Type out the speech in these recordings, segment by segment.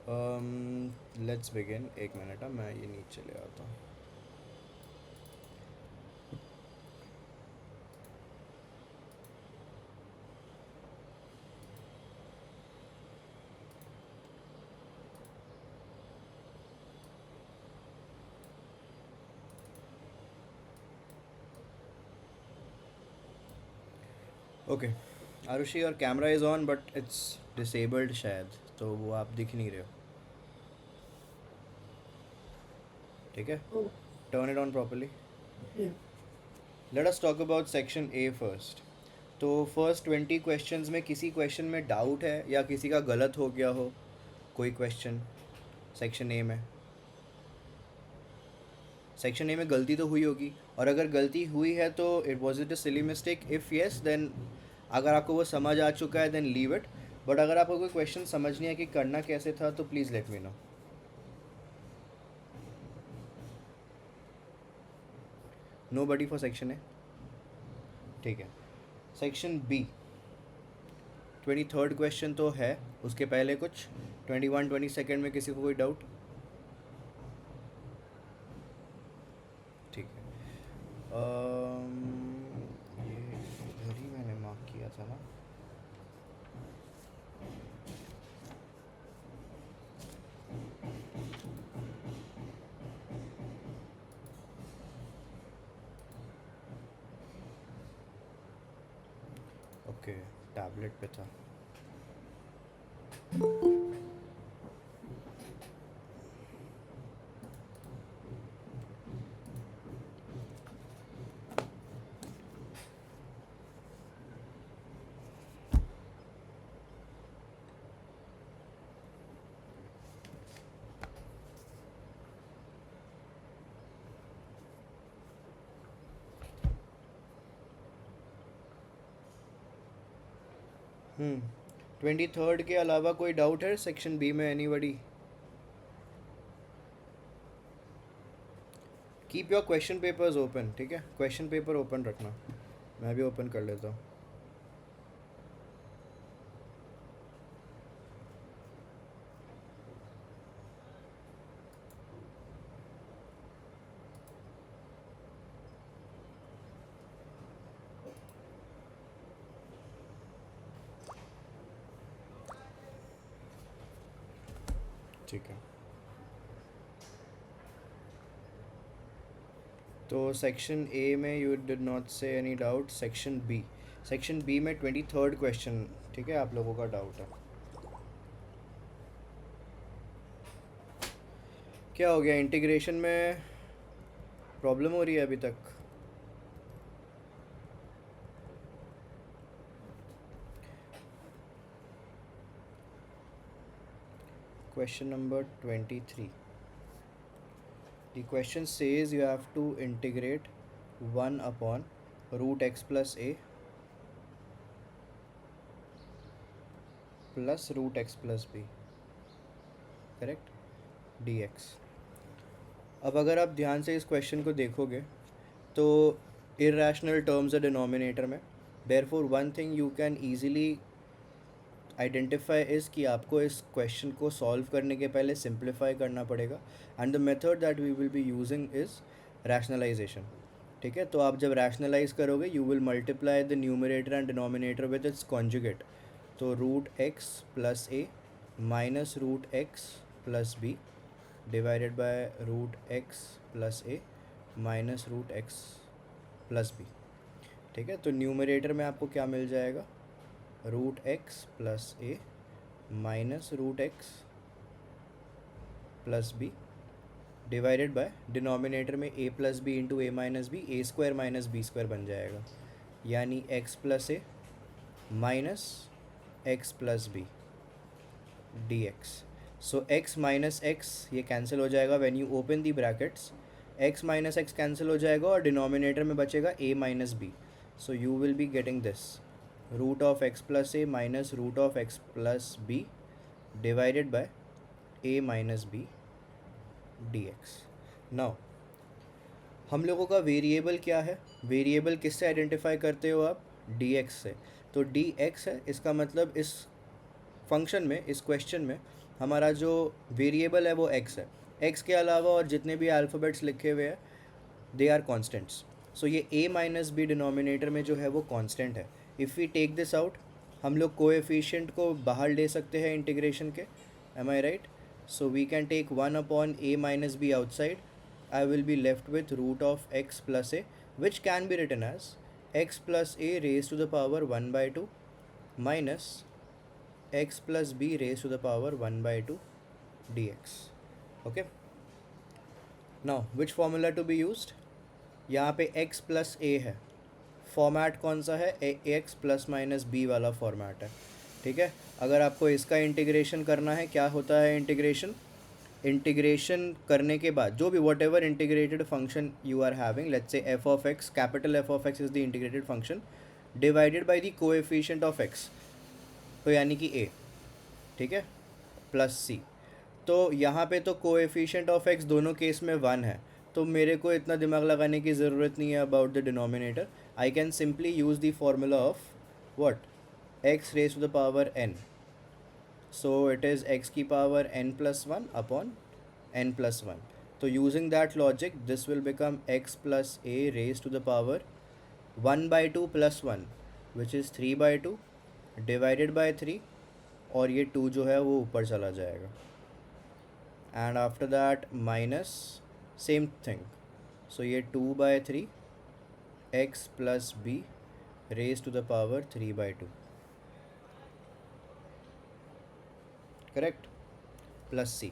Let's begin. एक minute, मैं ये नीचे ले आता हूँ। ओके आरुषि, और camera is on but it's disabled शायद, तो वो आप दिख नहीं रहे हो। ठीक है, Oh, turn it on properly. yeah. Let us talk about section A first. तो फर्स्ट 20 क्वेश्चंस में किसी क्वेश्चन में डाउट है या किसी का गलत हो गया हो कोई क्वेश्चन सेक्शन ए में? सेक्शन ए में गलती तो हुई होगी, और अगर गलती हुई है तो was it a silly mistake? If yes then, अगर आपको वो समझ आ चुका है देन लीव इट। बट अगर आपको कोई क्वेश्चन समझ नहीं है कि करना कैसे था तो please let me know. Nobody for section A. ठीक है, सेक्शन बी 23rd क्वेश्चन तो है, उसके पहले कुछ 21-22 में किसी को कोई डाउट? ठीक है, ये इधर ही मैंने मार्क किया था ना। ओके, टैबलेट पे था। हम्म 23rd के अलावा कोई डाउट है सेक्शन बी में? Anybody? Keep your question papers open. ठीक है, क्वेश्चन पेपर ओपन रखना। मैं भी ओपन कर लेता हूँ। ठीक है, तो सेक्शन ए में यू डिड नॉट से एनी डाउट। सेक्शन बी में 23rd क्वेश्चन, ठीक है, आप लोगों का डाउट है। क्या हो गया, इंटीग्रेशन में प्रॉब्लम हो रही है अभी तक? Question number 23, the question says you have to integrate 1 upon root x plus a plus root x plus b, correct, dx। अब अगर आप ध्यान से इस क्वेश्चन को देखोगे तो इरेशनल टर्म्स है डिनोमिनेटर में। Therefore one thing you can easily identify is कि आपको इस क्वेश्चन को सॉल्व करने के पहले सिंप्लीफाई करना पड़ेगा, and the method that we will be using is rationalization. ठीक है, तो आप जब रैशनलाइज करोगे you will multiply the numerator and denominator with its conjugate. तो root x plus a minus root x plus b divided by root x plus a minus root x plus b. ठीक है, तो numerator में आपको क्या मिल जाएगा? Root x plus a minus root x plus b divided by denominator में a plus b into a minus b, a square minus b square बन जाएगा, यानी x plus a minus x plus b D x. So x minus x ये cancel हो जाएगा when you open the brackets. X minus x cancel हो जाएगा और denominator में बचेगा a minus b. So you will be getting this root of x plus a minus root of x plus b divided by A minus B D X. Now हम लोगों का variable क्या है? वेरिएबल किससे identify करते हो आप? D x से। तो डी एक्स है, इसका मतलब इस फंक्शन में, इस क्वेश्चन में हमारा जो वेरिएबल है वो x है, x के अलावा और जितने भी अल्फ़ाबेट्स लिखे हुए हैं दे आर कॉन्स्टेंट्स. सो ये a माइनस बी डिनोमिनेटर में जो है वो कांस्टेंट है. If we take this out, हम लोग कोएफिशिएंट को बाहर ले सकते हैं इंटीग्रेशन के. Am I right? So we can take 1 upon a minus B outside. I will be left with root of x plus a, which can be written as x plus a raised to the power 1 by 2 minus x plus b raised to the power 1 by 2 dx. Okay. Now, which formula to be used? यहाँ पे x plus a है, format कौन सा है? ax plus minus B वाला format है. ठीक है. अगर आपको इसका इंटीग्रेशन करना है, क्या होता है इंटीग्रेशन? इंटीग्रेशन करने के बाद जो भी whatever integrated function you are having, let's say F of X, capital F of X is the integrated function divided by the coefficient of X, तो यानी कि ए. ठीक है. Plus C. तो यहाँ पे तो कोएफिशिएंट ऑफ एक्स दोनों केस में 1 है, तो मेरे को इतना दिमाग लगाने की ज़रूरत नहीं है about the denominator. I can simply use the formula of what? X raise to the power n. So it is x की power n plus 1 upon n plus 1. So using that logic, this will become x plus a raised to the power 1 by 2 plus 1, which is 3 by 2 divided by 3, और ये 2 जो है वो ऊपर चला जाएगा. And after that minus same thing. So ये 2 by 3 x plus b raised to the power 3 by 2. Correct. Plus C.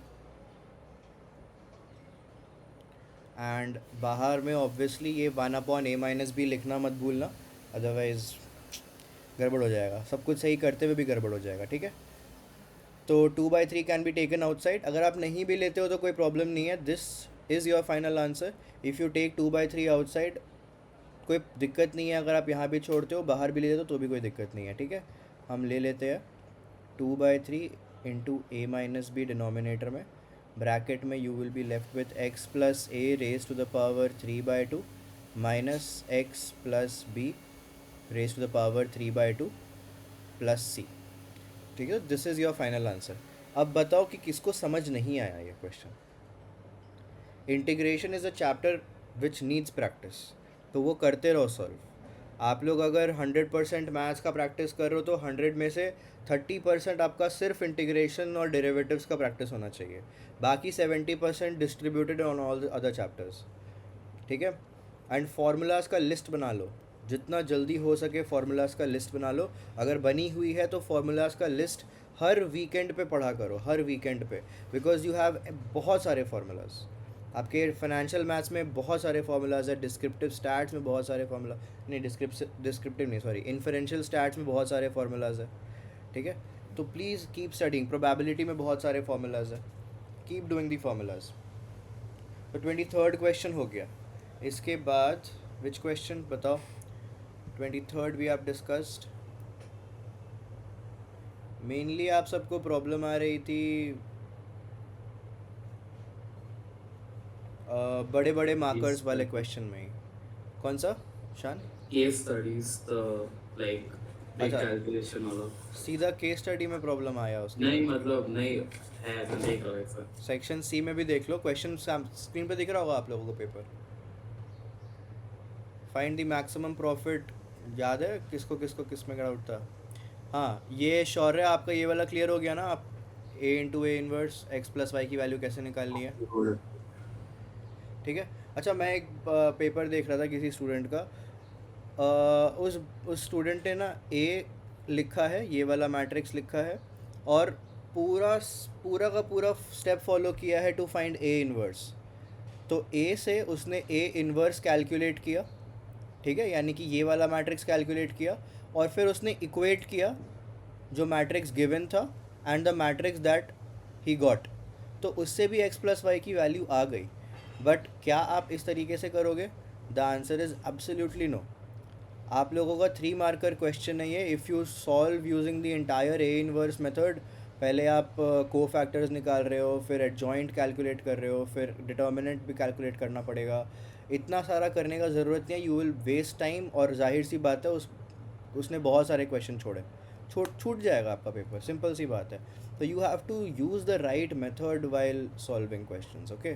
And बाहर में ऑब्वियसली ये 1 अपॉन a माइनस बी लिखना मत भूलना, अदरवाइज़ गड़बड़ हो जाएगा. सब कुछ सही करते हुए भी गड़बड़ हो जाएगा. ठीक है. तो 2/3 कैन बी टेकन आउटसाइड. अगर आप नहीं भी लेते हो तो कोई प्रॉब्लम नहीं है. This is your final answer. If you take 2/3 outside कोई दिक्कत नहीं है. अगर आप यहाँ भी छोड़ते हो, बाहर भी लेते हो तो भी कोई दिक्कत नहीं है. ठीक है. हम ले लेते हैं 2/3 into a minus B denominator में, ब्रैकेट में you will be left with x plus a raise to the power 3/2 minus x plus b raise to the power 3/2 plus c. ठीक है. This is your final answer. अब बताओ कि किसको समझ नहीं आया ये question. Integration is a chapter which needs practice, तो वो करते रहो सॉल्व. आप लोग अगर 100% मैथ्स का प्रैक्टिस कर रहे हो तो 100 में से 30% आपका सिर्फ इंटीग्रेशन और डेरिवेटिव्स का प्रैक्टिस होना चाहिए. बाकी 70% distributed on all the other chapters. ठीक है. एंड फार्मूलाज का लिस्ट बना लो, जितना जल्दी हो सके फार्मूलाज का लिस्ट बना लो. अगर बनी हुई है तो फार्मूलाज का लिस्ट हर वीकेंड पे पढ़ा करो, हर वीकेंड पे, बिकॉज यू हैव बहुत सारे फार्मूलाज. आपके फाइनेंशियल मैथ्स में बहुत सारे फार्मूलाज है, डिस्क्रिप्टिव स्टैट्स में बहुत सारे फार्मूला, नहीं डिस्क्रिप्टिव नहीं सॉरी, इन्फरेंशियल स्टैट्स में बहुत सारे फार्मूलाज है. ठीक है. तो प्लीज़ कीप स्टडिंग. प्रोबेबिलिटी में बहुत सारे फार्मूलाज है. Keep doing the formulas. तो 23rd क्वेश्चन हो गया. इसके बाद विच क्वेश्चन बताओ? 23rd भी आप डिस्कस्ड. मेनली आप सबको प्रॉब्लम आ रही थी बड़े बड़े मार्कर्स वाले क्वेश्चन में ही. कौन सा शान? केस स्टडीज, लाइक बिग अच्छा. कैलकुलेशन वाला. सीधा केस स्टडी में प्रॉब्लम आया उसके नहीं बाद. मतलब नहीं है, मैं देख रहा हूँ एक बार. सेक्शन सी में भी देख लो. क्वेश्चन स्क्रीन पे दिख रहा होगा आप लोगों को paper. Find the maximum profit. याद है किसको किसको किस में डाउट था? हाँ, ये शौर्य आपका ये वाला क्लियर हो गया ना? आप a into A inverse X plus Y की वैल्यू कैसे निकालनी है. ठीक है. अच्छा, मैं एक पेपर देख रहा था किसी स्टूडेंट का. उस स्टूडेंट ने ना ए लिखा है, ये वाला मैट्रिक्स लिखा है, और पूरा पूरा का पूरा स्टेप फॉलो किया है टू फाइंड ए इनवर्स. तो ए से उसने ए इनवर्स कैलकुलेट किया. ठीक है. यानी कि ये वाला मैट्रिक्स कैलकुलेट किया, और फिर उसने इक्वेट किया जो मैट्रिक्स गिवन था and the matrix that he got. तो उससे भी एक्स प्लस वाई की वैल्यू आ गई. बट क्या आप इस तरीके से करोगे? The answer is absolutely no. आप लोगों का 3 मार्कर क्वेश्चन है ये. If you solve using the entire A inverse method, पहले आप को फैक्टर्स निकाल रहे हो, फिर एडजॉइंट कैलकुलेट कर रहे हो, फिर डिटर्मिनेंट भी कैलकुलेट करना पड़ेगा. इतना सारा करने का ज़रूरत नहीं है. You will waste time. और जाहिर सी बात है उसने बहुत सारे क्वेश्चन छोड़े. छूट जाएगा आपका पेपर, सिंपल सी बात है. तो you have to use the right method while solving questions. Okay,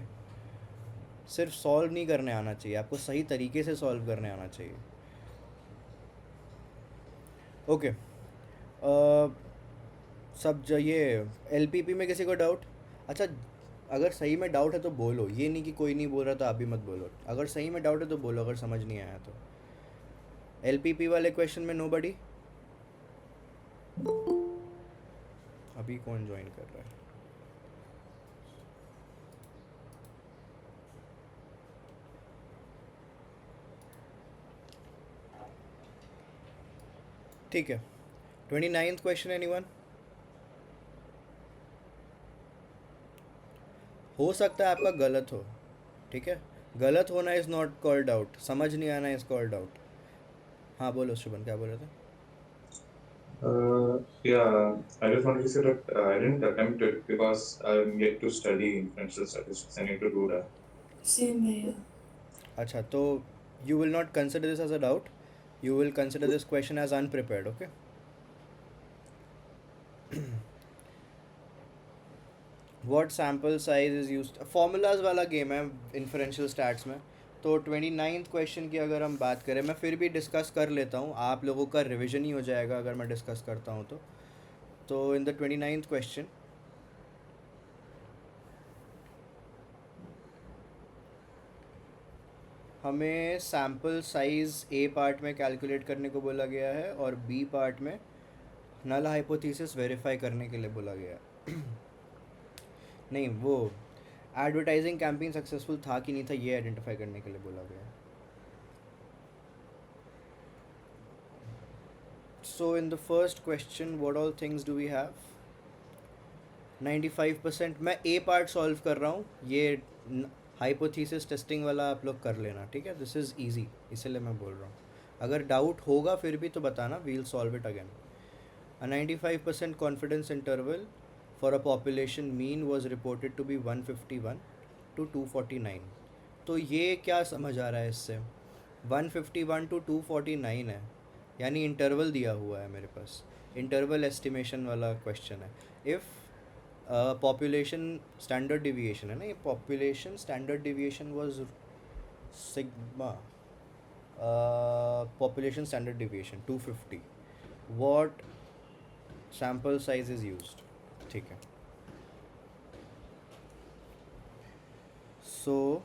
सिर्फ सॉल्व नहीं करने आना चाहिए आपको, सही तरीके से सॉल्व करने आना चाहिए. ओके, सब जो ये एलपीपी में किसी को डाउट? अच्छा, अगर सही में डाउट है तो बोलो, ये नहीं कि कोई नहीं बोल रहा तो आप भी मत बोलो. अगर सही में डाउट है तो बोलो, अगर समझ नहीं आया तो. एलपीपी वाले क्वेश्चन में नोबडी? अभी कौन ज्वाइन कर रहा है? ठीक है. 29th question, anyone? हो सकता है आपका गलत हो, ठीक है. गलत होना इज़ नॉट कॉल्ड आउट, समझ नहीं आना इज़ कॉल्ड आउट. हाँ बोलो शुभन, क्या बोल रहे थे? Yeah, I just wanted to say that I didn't attempt it because I'm yet to study inferential statistics. I need to do that. Same here. अच्छा, तो you will not consider this as a doubt, you will consider this question as unprepared. Okay. What sample size is use, formulas वाला game है inferential stats में. तो 29th question की अगर हम बात करें, मैं फिर भी डिस्कस कर लेता हूँ, आप लोगों का रिविजन ही हो जाएगा अगर मैं डिस्कस करता हूँ तो इन द 29th क्वेश्चन हमें सैम्पल साइज़ ए पार्ट में कैलकुलेट करने को बोला गया है और बी पार्ट में नल हाइपोथेसिस वेरीफाई करने के लिए बोला गया है. नहीं, वो एडवर्टाइजिंग कैंपेन सक्सेसफुल था कि नहीं था ये आइडेंटिफाई करने के लिए बोला गया है. So in the first question what all things do we have? 95%. मैं ए पार्ट सॉल्व कर रहा हूँ, ये हाइपोथेसिस टेस्टिंग वाला आप लोग कर लेना, ठीक है. दिस इज़ ईजी, इसलिए मैं बोल रहा हूँ. अगर डाउट होगा फिर भी तो बताना, we'll solve it again. A 95% confidence interval for a population mean was reported to be 151 to 249. तो ये क्या समझ आ रहा है इससे? 151 to 249 है, यानी इंटरवल दिया हुआ है मेरे पास. इंटरवल एस्टिमेशन वाला क्वेश्चन है. इफ़ पॉपुलेशन स्टैंडर्ड डिविएशन है ना, ये population standard deviation was sigma, population standard deviation 250. What sample size is used? ठीक है. सो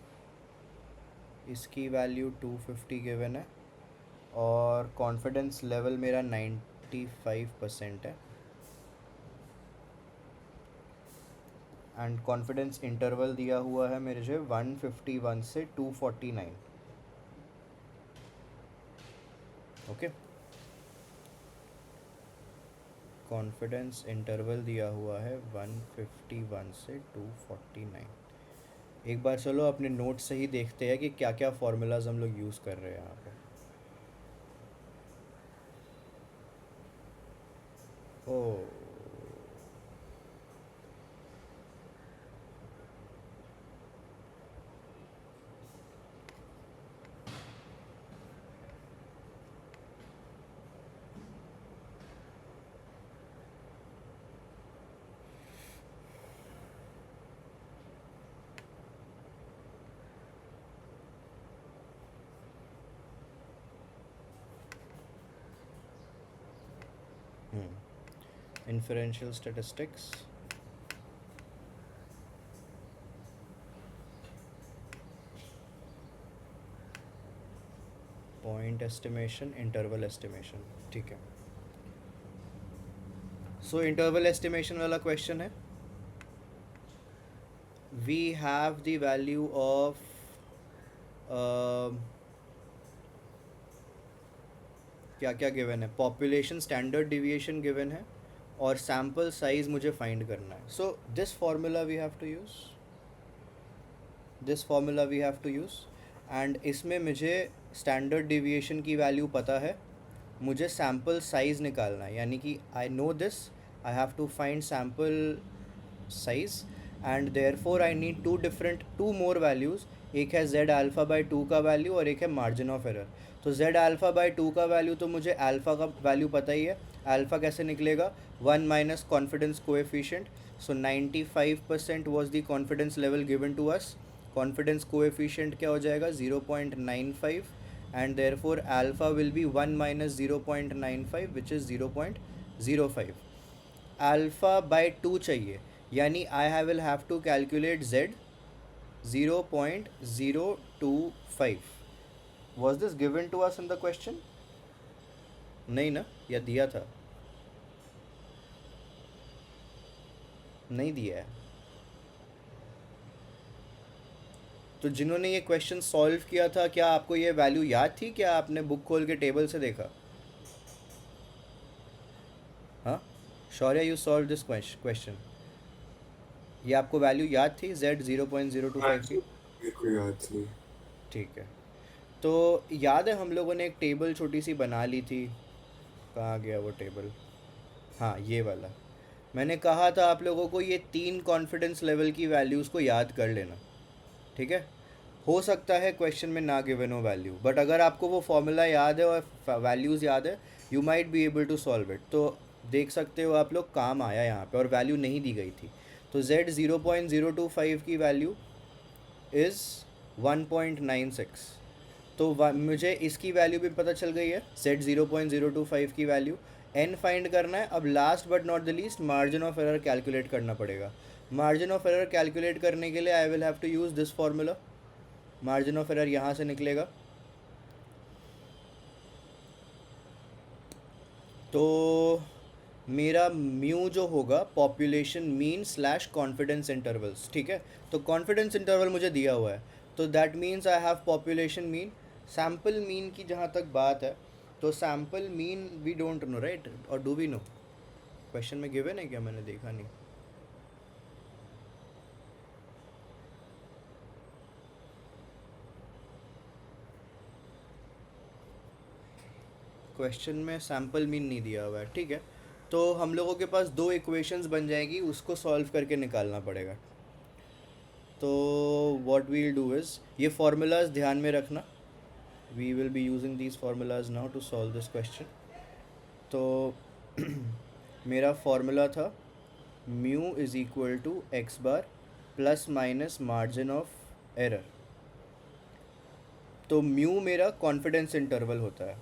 इसकी वैल्यू 250 गिवन है और कॉन्फिडेंस लेवल मेरा 95% है एंड कॉन्फिडेंस इंटरवल दिया हुआ है मेरे जो 151 से 249. ओके, कॉन्फिडेंस इंटरवल दिया हुआ है 151 से 249. एक बार चलो अपने नोट से ही देखते हैं कि क्या क्या फार्मूलाज हम लोग यूज़ कर रहे हैं यहाँ पे. ओ inferential statistics, point estimation, interval estimation. ठीक है. सो इंटरवल एस्टिमेशन वाला क्वेश्चन है. We have the value of क्या क्या गिवन है? पॉपुलेशन स्टैंडर्ड डिविएशन गिवन है और सैम्पल साइज मुझे फाइंड करना है. So this formula we have to use, this formula we have to use. And इसमें मुझे स्टैंडर्ड डिविएशन की वैल्यू पता है, मुझे सैम्पल साइज़ निकालना है, यानी कि I know this, I have to find sample size and therefore I need to more values. एक है z अल्फ़ा बाई 2 का वैल्यू और एक है मार्जिन ऑफ एरर. तो z अल्फ़ा बाई 2 का वैल्यू तो मुझे अल्फ़ा का वैल्यू पता ही है, अल्फ़ा कैसे निकलेगा, 1 minus confidence coefficient, so 95% was the confidence level given to us, confidence coefficient क्या हो जाएगा 0.95 and therefore alpha will be 1 minus 0.95 which is 0.05. Alpha by 2 चाहिए, यानी I will have to calculate z 0.025. Was this given to us in the question? नहीं ना, या दिया था? नहीं दिया है। तो जिन्होंने ये क्वेश्चन सॉल्व किया था, क्या आपको ये वैल्यू याद थी? क्या आपने बुक खोल के टेबल से देखा? हाँ, शौर्य, यू सॉल्व दिस क्वेश्चन, ये आपको वैल्यू याद थी z 0.025 की? मेरे को याद नहीं। ठीक है, तो याद है हम लोगों ने एक टेबल छोटी सी बना ली थी, कहाँ गया वो टेबल? हाँ, ये वाला। मैंने कहा था आप लोगों को ये 3 कॉन्फिडेंस लेवल की वैल्यूज़ को याद कर लेना, ठीक है? हो सकता है क्वेश्चन में ना गिवन हो वैल्यू, बट अगर आपको वो फॉर्मूला याद है और वैल्यूज़ याद है, you might be able to solve it. तो देख सकते हो आप लोग, काम आया यहाँ पे और वैल्यू नहीं दी गई थी। तो z 0.025 की वैल्यू इज़ 1.96, तो मुझे इसकी वैल्यू भी पता चल गई है, z 0.025 की वैल्यू। n फाइंड करना है। अब last but not the least margin of error calculate करना पड़ेगा। मार्जिन ऑफ एरर कैलकुलेट करने के लिए I will have to use this formula. Margin of error यहाँ से निकलेगा, तो मेरा म्यू जो होगा population mean slash confidence intervals, ठीक है? तो कॉन्फिडेंस इंटरवल मुझे दिया हुआ है, तो that means I have population mean. Sample mean की जहाँ तक बात है, तो sample mean we don't know, right? और डू वी नो? क्वेश्चन में गिवन है क्या? मैंने देखा नहीं। क्वेश्चन में सैम्पल मीन नहीं दिया हुआ है, ठीक है? तो हम लोगों के पास 2 इक्वेशंस बन जाएगी, उसको सॉल्व करके निकालना पड़ेगा। तो व्हाट वील डू इज़, ये फार्मूलाज ध्यान में रखना, we will be using these formulas now to solve this question. तो मेरा फार्मूला था mu is equal to X bar plus minus margin of error. तो म्यू मेरा कॉन्फिडेंस इंटरवल होता है,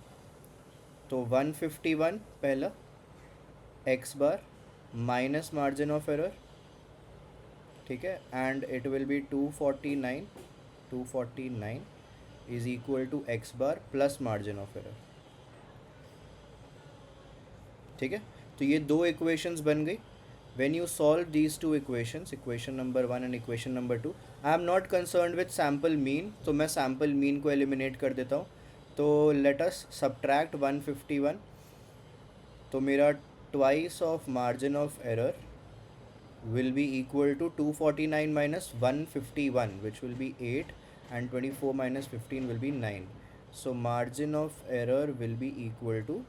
तो 151 पहला X bar minus margin of error, ठीक है, and it will be 249 is equal to X bar plus margin of error, ठीक है? तो ये 2 इक्वेशंस बन गई। When you solve these 2 equations, equation number 1 and equation number 2, I am not concerned with sample mean, तो मैं sample mean को eliminate कर देता हूँ। तो लेट अस सब्ट्रैक्ट 151, तो मेरा twice of margin of error will be equal to 249 minus 151, which will be 8, and 24 minus 15 will be 9. So margin of error will be equal to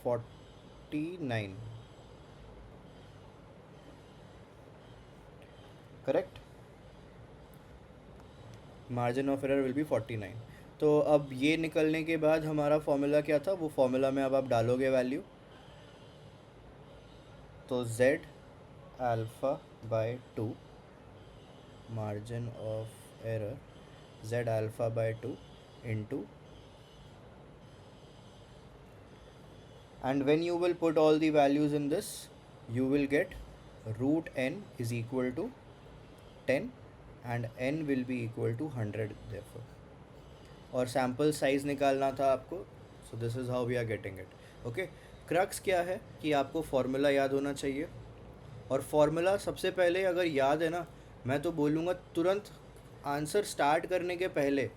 49, correct? Margin of error will be 49। तो अब ये निकलने के बाद हमारा formula क्या था, वो फॉर्मूला में अब आप डालोगे वैल्यू, तो z alpha by 2 margin of error z alpha by 2 into, and when you will put all the values in this, you will get root n is equal to 10 and n will be equal to 100 therefore. और sample size निकालना था आपको, so this is how we are getting it. okay, crux क्या है कि आपको formula याद होना चाहिए, और फार्मूला सबसे पहले अगर याद है ना, मैं तो बोलूँगा तुरंत आंसर स्टार्ट करने के पहले,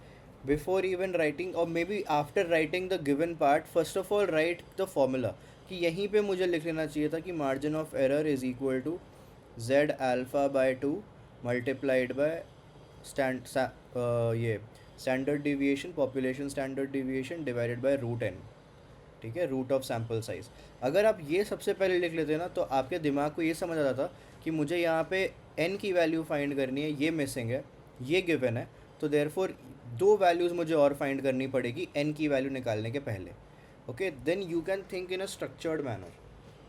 बिफोर इवन राइटिंग और maybe after writing the given part, first of all write the formula, कि यहीं पे मुझे लिख लेना चाहिए था कि margin of error is equal to z alpha by 2 multiplied by ये standard deviation, population standard deviation divided by root n, ठीक है, रूट ऑफ सैम्पल साइज़। अगर आप ये सबसे पहले लिख लेते ना, तो आपके दिमाग को ये समझ आता था कि मुझे यहाँ पे n की वैल्यू फाइंड करनी है, ये मिसिंग है, ये गिवन है, तो देयरफॉर 2 वैल्यूज़ मुझे और फाइंड करनी पड़ेगी n की वैल्यू निकालने के पहले। Okay, then you can think in a structured manner.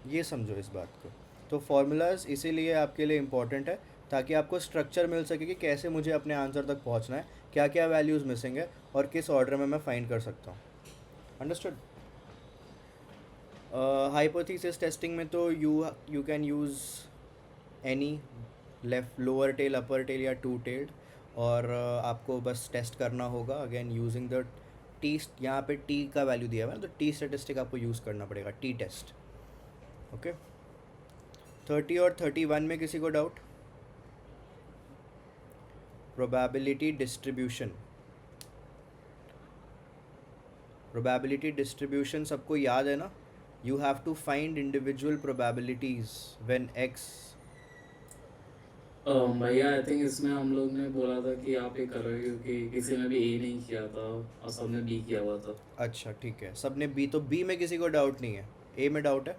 ये समझो इस बात को. तो फार्मूलाज इसीलिए आपके लिए इम्पॉर्टेंट है, ताकि आपको स्ट्रक्चर मिल सके कि कैसे मुझे अपने आंसर तक पहुंचना है, क्या क्या वैल्यूज़ मिसिंग है और किस ऑर्डर में मैं फाइंड कर सकता हूँ. अंडरस्टूड. हाइपोथेसिस टेस्टिंग में तो you can use any left lower tail upper tail या टू टेल्ड, और आपको बस टेस्ट करना होगा अगेन यूजिंग द टी. यहाँ पे टी का वैल्यू दिया हुआ है तो टी स्टेटिस्टिक आपको यूज़ करना पड़ेगा, टी टेस्ट. ओके. 30 और 31 में किसी को doubt? Probability distribution. Probability distribution सबको याद है ना? You have to find individual probabilities when X. भैया आई थिंक इसमें हम लोग ने बोला था कि आप ये कर रहे हो क्योंकि किसी ने भी ए नहीं किया था और सबने बी किया हुआ था. अच्छा ठीक है, सबने बी, तो बी में किसी को डाउट नहीं है, ए में डाउट है.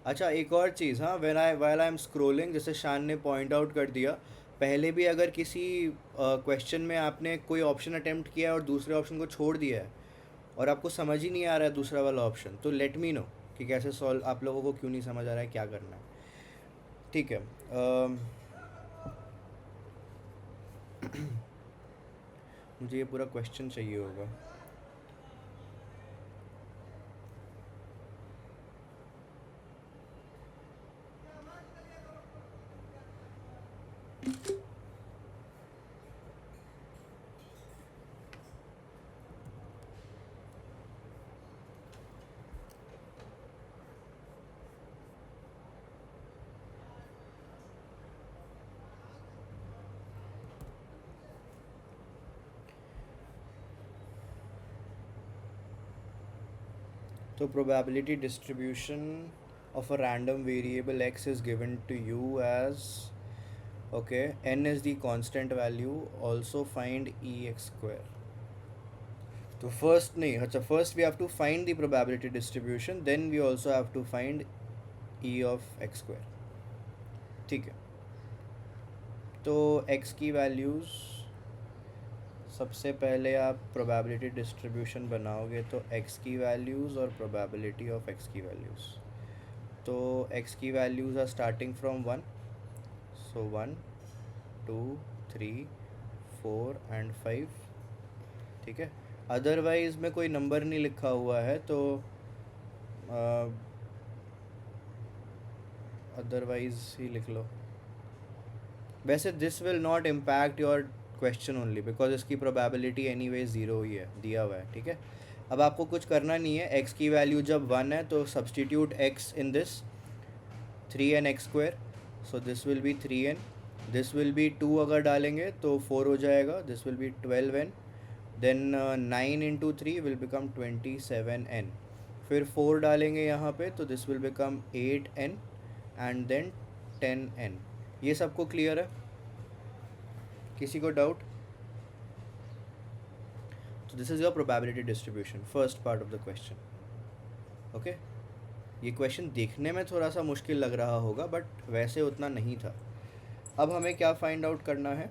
अच्छा एक और चीज़, हाँ, वाइल आई एम स्क्रोलिंग, जैसे शान ने पॉइंट आउट कर दिया, पहले भी अगर किसी क्वेश्चन में आपने कोई ऑप्शन अटेम्प्ट किया है और दूसरे ऑप्शन को छोड़ दिया है और आपको समझ ही नहीं आ रहा है दूसरा वाला ऑप्शन, तो लेट मी नो कि कैसे सॉल्व, आप लोगों को क्यों नहीं समझ आ रहा है, क्या करना है. ठीक है. मुझे ये पूरा क्वेश्चन चाहिए होगा. तो probability distribution of a random variable x is given to you as, okay, n is the constant value, also find ex square. तो फर्स्ट नहीं, अच्छा first we have to find the probability distribution, then we also have to find E of X square. ठीक है. तो X की values, सबसे पहले आप प्रोबेबिलिटी डिस्ट्रीब्यूशन बनाओगे तो एक्स की वैल्यूज़ और प्रोबेबिलिटी ऑफ एक्स की वैल्यूज़. तो एक्स की values are starting from 1, so 1 2 3 4 and 5. ठीक है. अदरवाइज़ में कोई नंबर नहीं लिखा हुआ है तो अदरवाइज़ ही लिख लो. वैसे this will not impact your question only because इसकी प्रोबेबिलिटी एनी वे ज़ीरो ही है, दिया हुआ है. ठीक है. अब आपको कुछ करना नहीं है, एक्स की वैल्यू जब 1 है तो substitute X in this 3n X square, so this will be 3n, this will be 2 अगर डालेंगे तो 4 हो जाएगा, this will be 12n, then 9 into 3 will become 27n, फिर 4 डालेंगे यहाँ पे तो this will become 8n and then 10n. ये सबको क्लियर है? किसी को डाउट? तो this is your probability distribution, first part of the question. Okay. ये क्वेश्चन देखने में थोड़ा सा मुश्किल लग रहा होगा बट वैसे उतना नहीं था. अब हमें क्या फाइंड आउट करना है?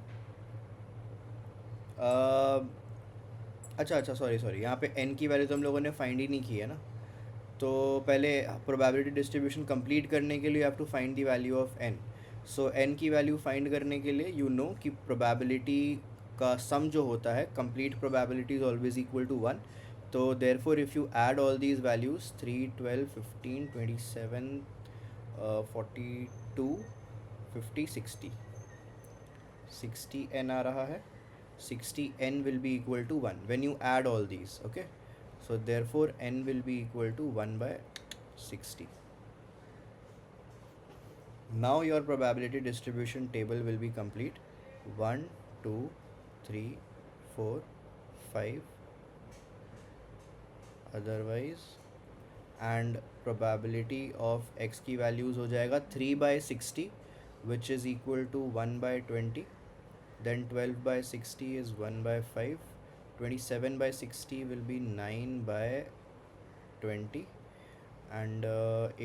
अच्छा सॉरी, यहाँ पे n की वैल्यू तो हम लोगों ने फाइंड ही नहीं की है ना. तो पहले प्रोबेबिलिटी डिस्ट्रीब्यूशन कंप्लीट करने के लिए you have to find the value of n. So n की वैल्यू फाइंड करने के लिए यू नो कि प्रोबेबिलिटी का सम जो होता है, complete probability is always equal to 1. तो therefore if you add all these values 3 12 15 27 42 50 60 n आ रहा है. 60n will be equal to 1 when you add all these. Okay, so therefore n will be equal to 1 by 60. Now your probability distribution table will be complete. 1 2 3 4 5 otherwise, and probability of x की values हो जाएगा 3 by 60 which is equal to 1 by 20, then 12 by 60 is 1 by 5, 27 by 60 will be 9 by 20, and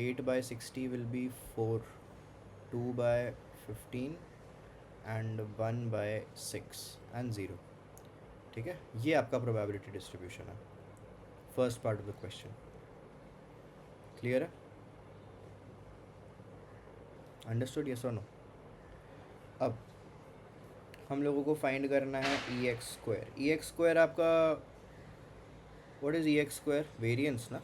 8 by 60 will be 4, 2 by 15 and 1 by 6 and 0. ठीक है, ये आपका probability distribution है, first part of the question. Clear है? Understood? Yes और no? अब हम लोगों को फाइंड करना है ई एक्स स्क्वायर। ई एक्स स्क्वायर आपका, what is E x square? Variance ना।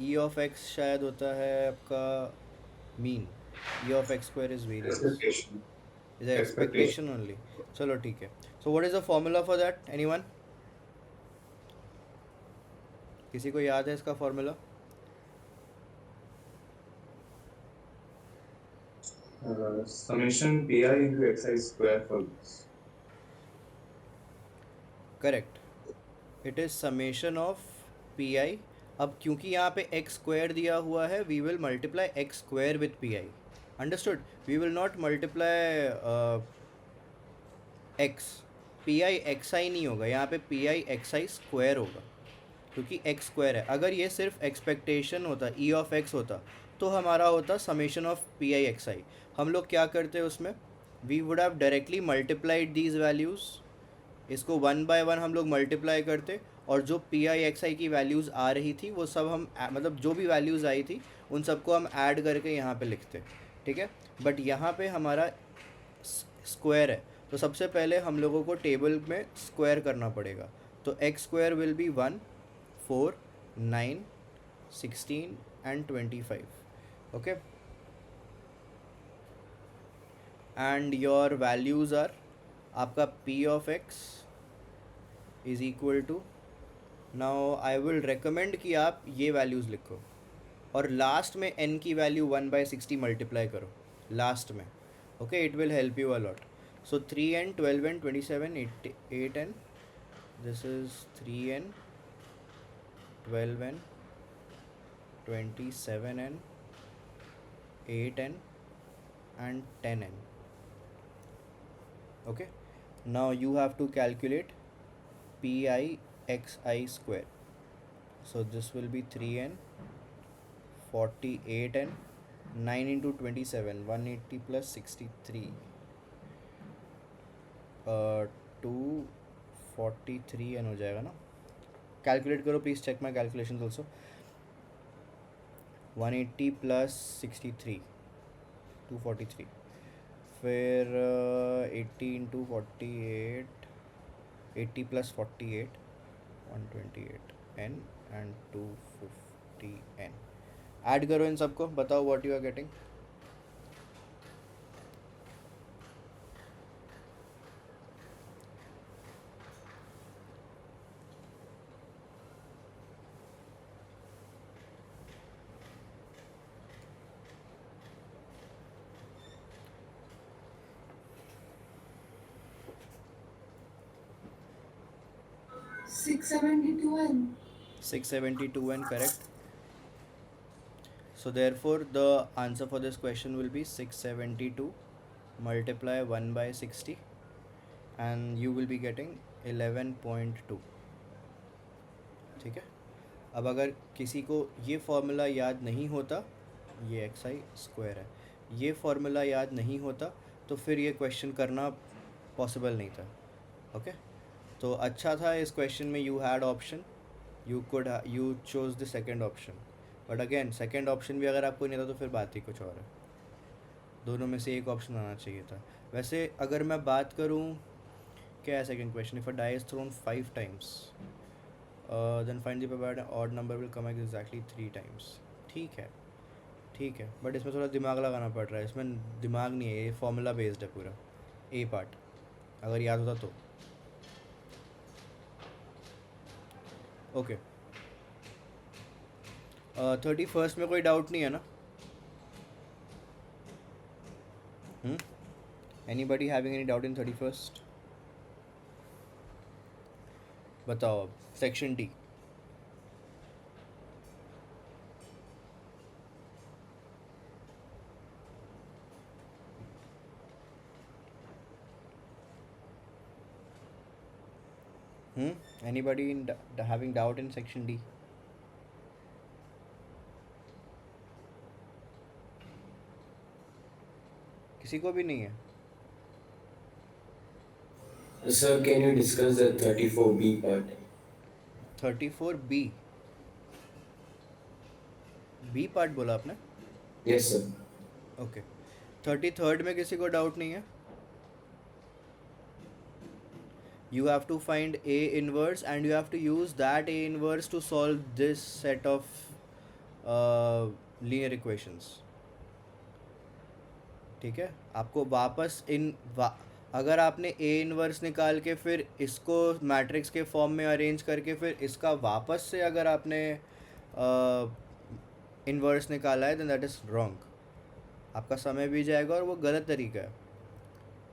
ई ऑफ एक्स शायद होता है आपका mean, E of X square is variance, Expectation. Is Expectation. Expectation only. चलो ठीक है। So what is the formula for that? Anyone? किसी को याद है इसका formula? Summation pi into xi square for this. Correct, it is summation of p i. अब क्योंकि यहाँ पे एक्स स्क्वायर दिया हुआ है, we will multiply x square with p i. Understood? We will not multiply x, p i x i नहीं होगा यहाँ पे, p i x i square होगा, क्योंकि एक्स स्क्वायर है। अगर ये सिर्फ एक्सपेक्टेशन होता, ई ऑफ एक्स होता, तो हमारा होता summation of p i x i. हम लोग क्या करते हैं उसमें, we would have directly multiplied these values, इसको वन बाय वन हम लोग मल्टीप्लाई करते, और जो पी आई एक्स आई की वैल्यूज़ आ रही थी वो सब हम मतलब जो भी वैल्यूज़ आई थी उन सबको हम ऐड करके यहाँ पे लिखते, ठीक है। बट यहाँ पे हमारा स्क्वायर है, तो सबसे पहले हम लोगों को टेबल में स्क्वायर करना पड़ेगा। तो x square will be 1, 4, 9, 16 and 25, okay. And your values are, आपका p of x is equal to, now I will recommend कि आप ये वैल्यूज़ लिखो, और लास्ट में n की वैल्यू 1/60 मल्टीप्लाई करो लास्ट में, okay. It will help you a lot. So 3n, 12n, 27, 8n, this is 3n, 12n, 27n, 8n and 10n, okay. Now you have to calculate pi xi square. So this will be 3n, 48n, 9 into 27, 180 plus 63, 243n हो जाएगा ना। Calculate करो please, check my calculation also. 180 plus 63, 243, फिर 80 into 48, 80 plus 48, 128n and 250n। Add करो इन सबको, बताओ what you are getting. Six 672N. 672n, correct. So therefore the answer for this question will be 672 multiply 1 by 60 and you will be getting 11.2, ठीक है। अब अगर किसी को ये फॉर्मूला याद नहीं होता, ये एक्स आई स्क्वायर है, ये फॉर्मूला याद नहीं होता तो फिर ये क्वेश्चन करना पॉसिबल नहीं था, ओके। तो अच्छा था इस क्वेश्चन में you had option, you chose the second option, but again second option भी अगर आपको नहीं था तो फिर बात ही कुछ और है। दोनों में से एक ऑप्शन आना चाहिए था। वैसे अगर मैं बात करूँ, क्या है second question, if a die is thrown 5 times then find the probability odd number will come exactly 3 times। ठीक है, ठीक है, बट इसमें थोड़ा दिमाग लगाना पड़ रहा है, इसमें दिमाग नहीं है, ये फॉर्मूला बेस्ड है पूरा, ए पार्ट अगर याद होता तो, ओके। 31st में कोई डाउट नहीं है ना? Anybody having any doubt in 31st? बताओ अब section D. Anybody in having doubt in section D? किसी को भी नहीं है? Sir, can you discuss the 34B part? 34B B part बोला आपने? Yes, sir. ओके 33rd में किसी को डाउट नहीं है? You have to find A inverse and you have to use that A inverse to solve this set of linear equations. ठीक है, आपको वापस अगर आपने A इन्वर्स निकाल के फिर इसको मैट्रिक्स के फॉर्म में अरेंज करके फिर इसका वापस से अगर आपने इन्वर्स निकाला है देन दैट इज़ रॉन्ग. आपका समय भी जाएगा और वो गलत तरीका है.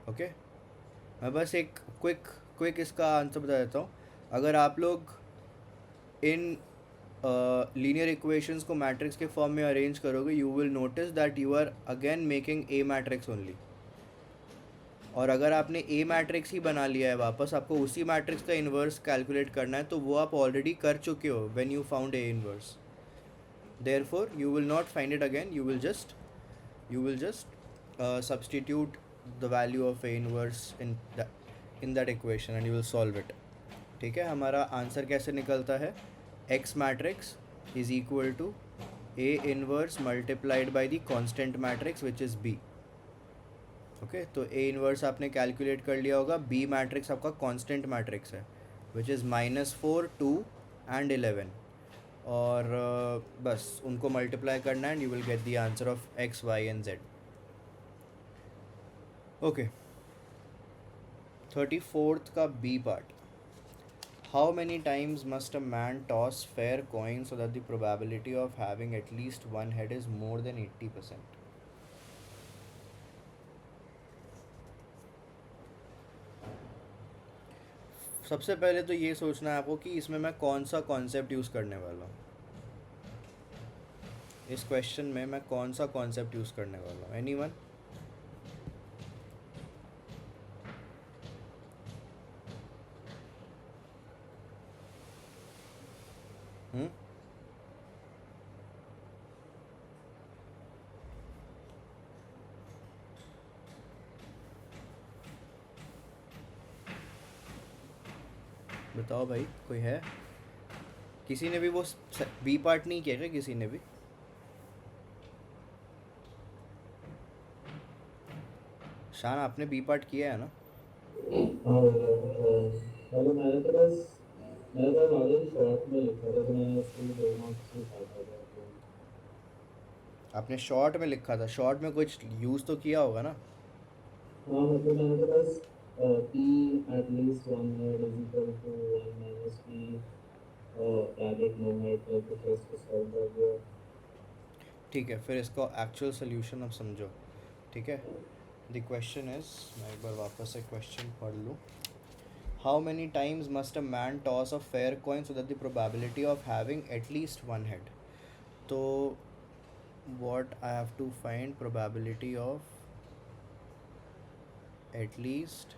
ओके मैं बस एक क्विक इसका आंसर बता देता हूँ. अगर आप लोग इन लीनियर इक्वेशंस को मैट्रिक्स के फॉर्म में अरेंज करोगे you will notice that you are again making a matrix only. और अगर आपने ए मैट्रिक्स ही बना लिया है वापस आपको उसी मैट्रिक्स का इन्वर्स कैलकुलेट करना है तो वो आप ऑलरेडी कर चुके हो when you found A inverse. Therefore you will not find it again. You will just substitute the value of A inverse in that equation and you will solve it. ठीक है, हमारा आंसर कैसे निकलता है? X matrix is equal to A inverse multiplied by the constant matrix which is B. Okay तो A inverse आपने calculate कर लिया होगा. B मैट्रिक्स आपका कॉन्स्टेंट मैट्रिक्स है विच इज़ -4 2 and 11 और बस उनको मल्टीप्लाई करना and you will get the answer of X Y and Z. Okay 34th का B part. How many times must a man toss fair coin so that the probability of having at least one head is more than 80%? सबसे पहले तो ये सोचना है आपको कि इसमें मैं कौन सा कॉन्सेप्ट यूज़ करने वाला हूँ. इस क्वेश्चन में मैं कौन सा कॉन्सेप्ट यूज़ करने वाला हूँ? एनीवन? बताओ भाई, कोई है? किसी ने भी वो बी पार्ट नहीं किया क्या? किसी ने भी? शान आपने बी पार्ट किया है ना? हेलो मैंने तो ऑलरेडी शॉर्ट में लिखा था तो मैंने उसको 2 मार्क्स से काटा था. आपने शॉर्ट में लिखा था. शॉर्ट में कुछ यूज़ तो किया होगा ना? हाँ मतलब मैंने तो बस P at least one head is equal to 1 minus P added no head करके फिर इसको सॉल्व कर दिया. ठीक है, फिर इसका एक्चुअल सोल्यूशन अब समझो. ठीक है, द क्वेश्चन इज, मैं एक बार वापस से क्वेश्चन पढ़ लूँ. How many times must a man toss a fair coin so that the probability of having at least one head. तो what I have to find probability of at least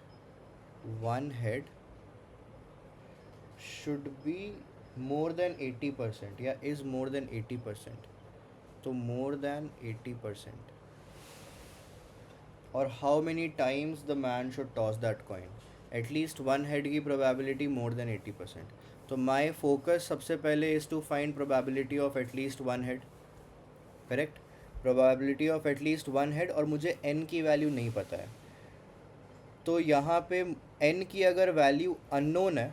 one head should be more than 80% या is more than 80%. तो more than 80%. और how many times the man should toss that coin. At least one head की probability more than 80%. तो my focus सबसे पहले is to find probability of at least one head. Correct, probability of at least one head. और मुझे n की value नहीं पता है तो यहाँ पे n की अगर वैल्यू अननोन है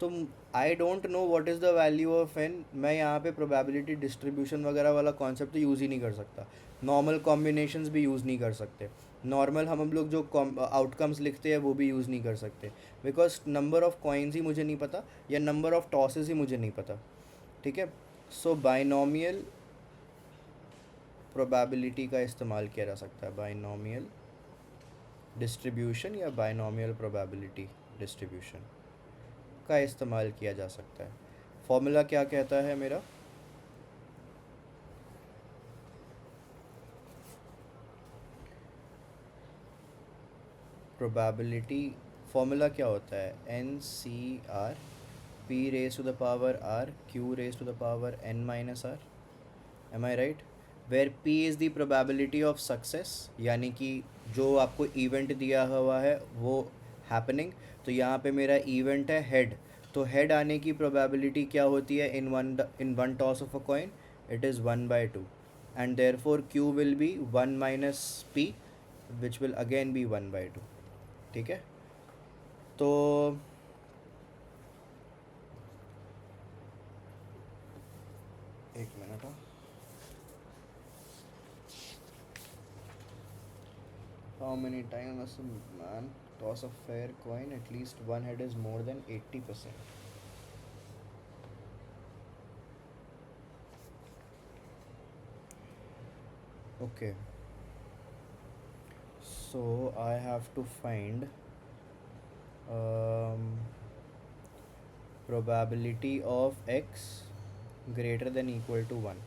तो I don't know what is the value of n. मैं यहाँ पे प्रोबेबिलिटी डिस्ट्रीब्यूशन वगैरह वाला कॉन्सेप्ट तो यूज़ ही नहीं कर सकता. नॉर्मल कॉम्बिनेशंस भी यूज़ नहीं कर सकते. नॉर्मल हम लोग जो आउटकम्स लिखते हैं वो भी यूज़ नहीं कर सकते बिकॉज नंबर ऑफ कॉइन्स ही मुझे नहीं पता या नंबर ऑफ टॉसेस ही मुझे नहीं पता. ठीक है, सो बाइनोमियल प्रोबेबिलिटी का इस्तेमाल किया जा सकता है. बाइनोमियल डिस्ट्रीब्यूशन या बाइनोमियल प्रोबेबिलिटी डिस्ट्रीब्यूशन का इस्तेमाल किया जा सकता है. फॉर्मूला क्या कहता है मेरा? प्रोबेबिलिटी फॉर्मूला क्या होता है? NCR P raise to the power R Q raise to the power N minus R. Am I right? Where P is the probability of success, यानी कि जो आपको इवेंट दिया हुआ है वो हैपनिंग, तो यहाँ पे मेरा इवेंट है हेड, तो हेड आने की प्रोबेबिलिटी क्या होती है in one toss of a coin, it is 1/2, and therefore q will be 1 minus p which will again be 1/2. ठीक है, तो एक minute. How many times must a man toss a fair coin? At least one head is more than 80%. Okay. So I have to find probability of x greater than equal to 1.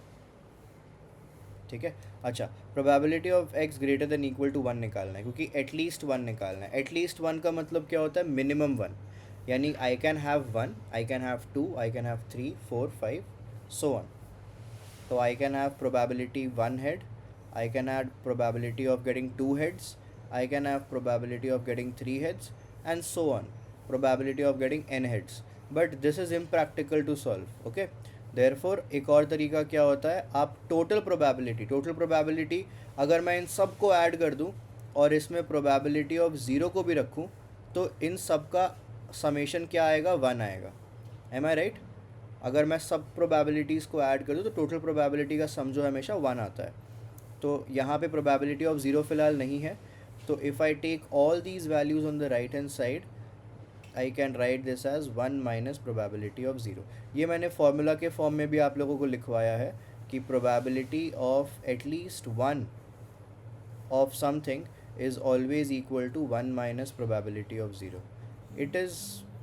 ठीक है. अच्छा, probability of x greater than equal to 1 निकालना है, क्योंकि at least 1 निकालना है. At least 1 का मतलब क्या होता है? मिनिमम 1. यानी I can have 1, I can have 2, I can have 3, 4, 5, so on. तो I can have probability 1 head, I can have probability of getting 2 heads, I can have probability of getting 3 heads, and so on, probability of getting n heads. But this is impractical to solve. Okay, therefore एक और तरीका क्या होता है, आप total probability अगर मैं इन सब को ऐड कर दूं और इसमें प्रोबेबिलिटी ऑफ ज़ीरो को भी रखूं, तो इन सब का समेशन क्या आएगा? 1 आएगा. M I right? अगर मैं सब प्रोबेबिलिटीज़ को ऐड कर दूं तो टोटल प्रोबेबिलिटी का सम जो हमेशा 1 आता है. तो यहाँ पे प्रोबेबिलिटी ऑफ ज़ीरो फ़िलहाल नहीं है, तो if I take all these values on the right hand side, I can write this as 1 minus probability of zero. ये मैंने फार्मूला के फॉर्म में भी आप लोगों को लिखवाया है कि probability of at least 1 of something is always equal to 1 minus probability of zero. It is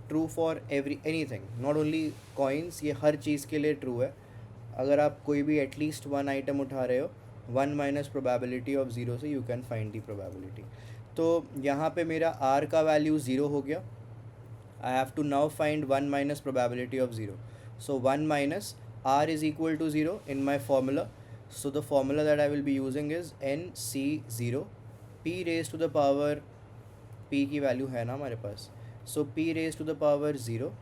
true for anything, not only coins, ये हर चीज़ के लिए ट्रू है. अगर आप कोई भी एटलीस्ट 1 आइटम उठा रहे हो, 1 माइनस प्रोबेबिलिटी ऑफ ज़ीरो से you can find the probability. तो यहाँ पे मेरा r का वैल्यू 0 हो गया. I have to now find 1 minus probability of 0. So 1 minus r is equal to 0 in my formula. So the formula that I will be using is NC0 p raised to the power, p की value है ना हमारे पास, so p raised to the power 0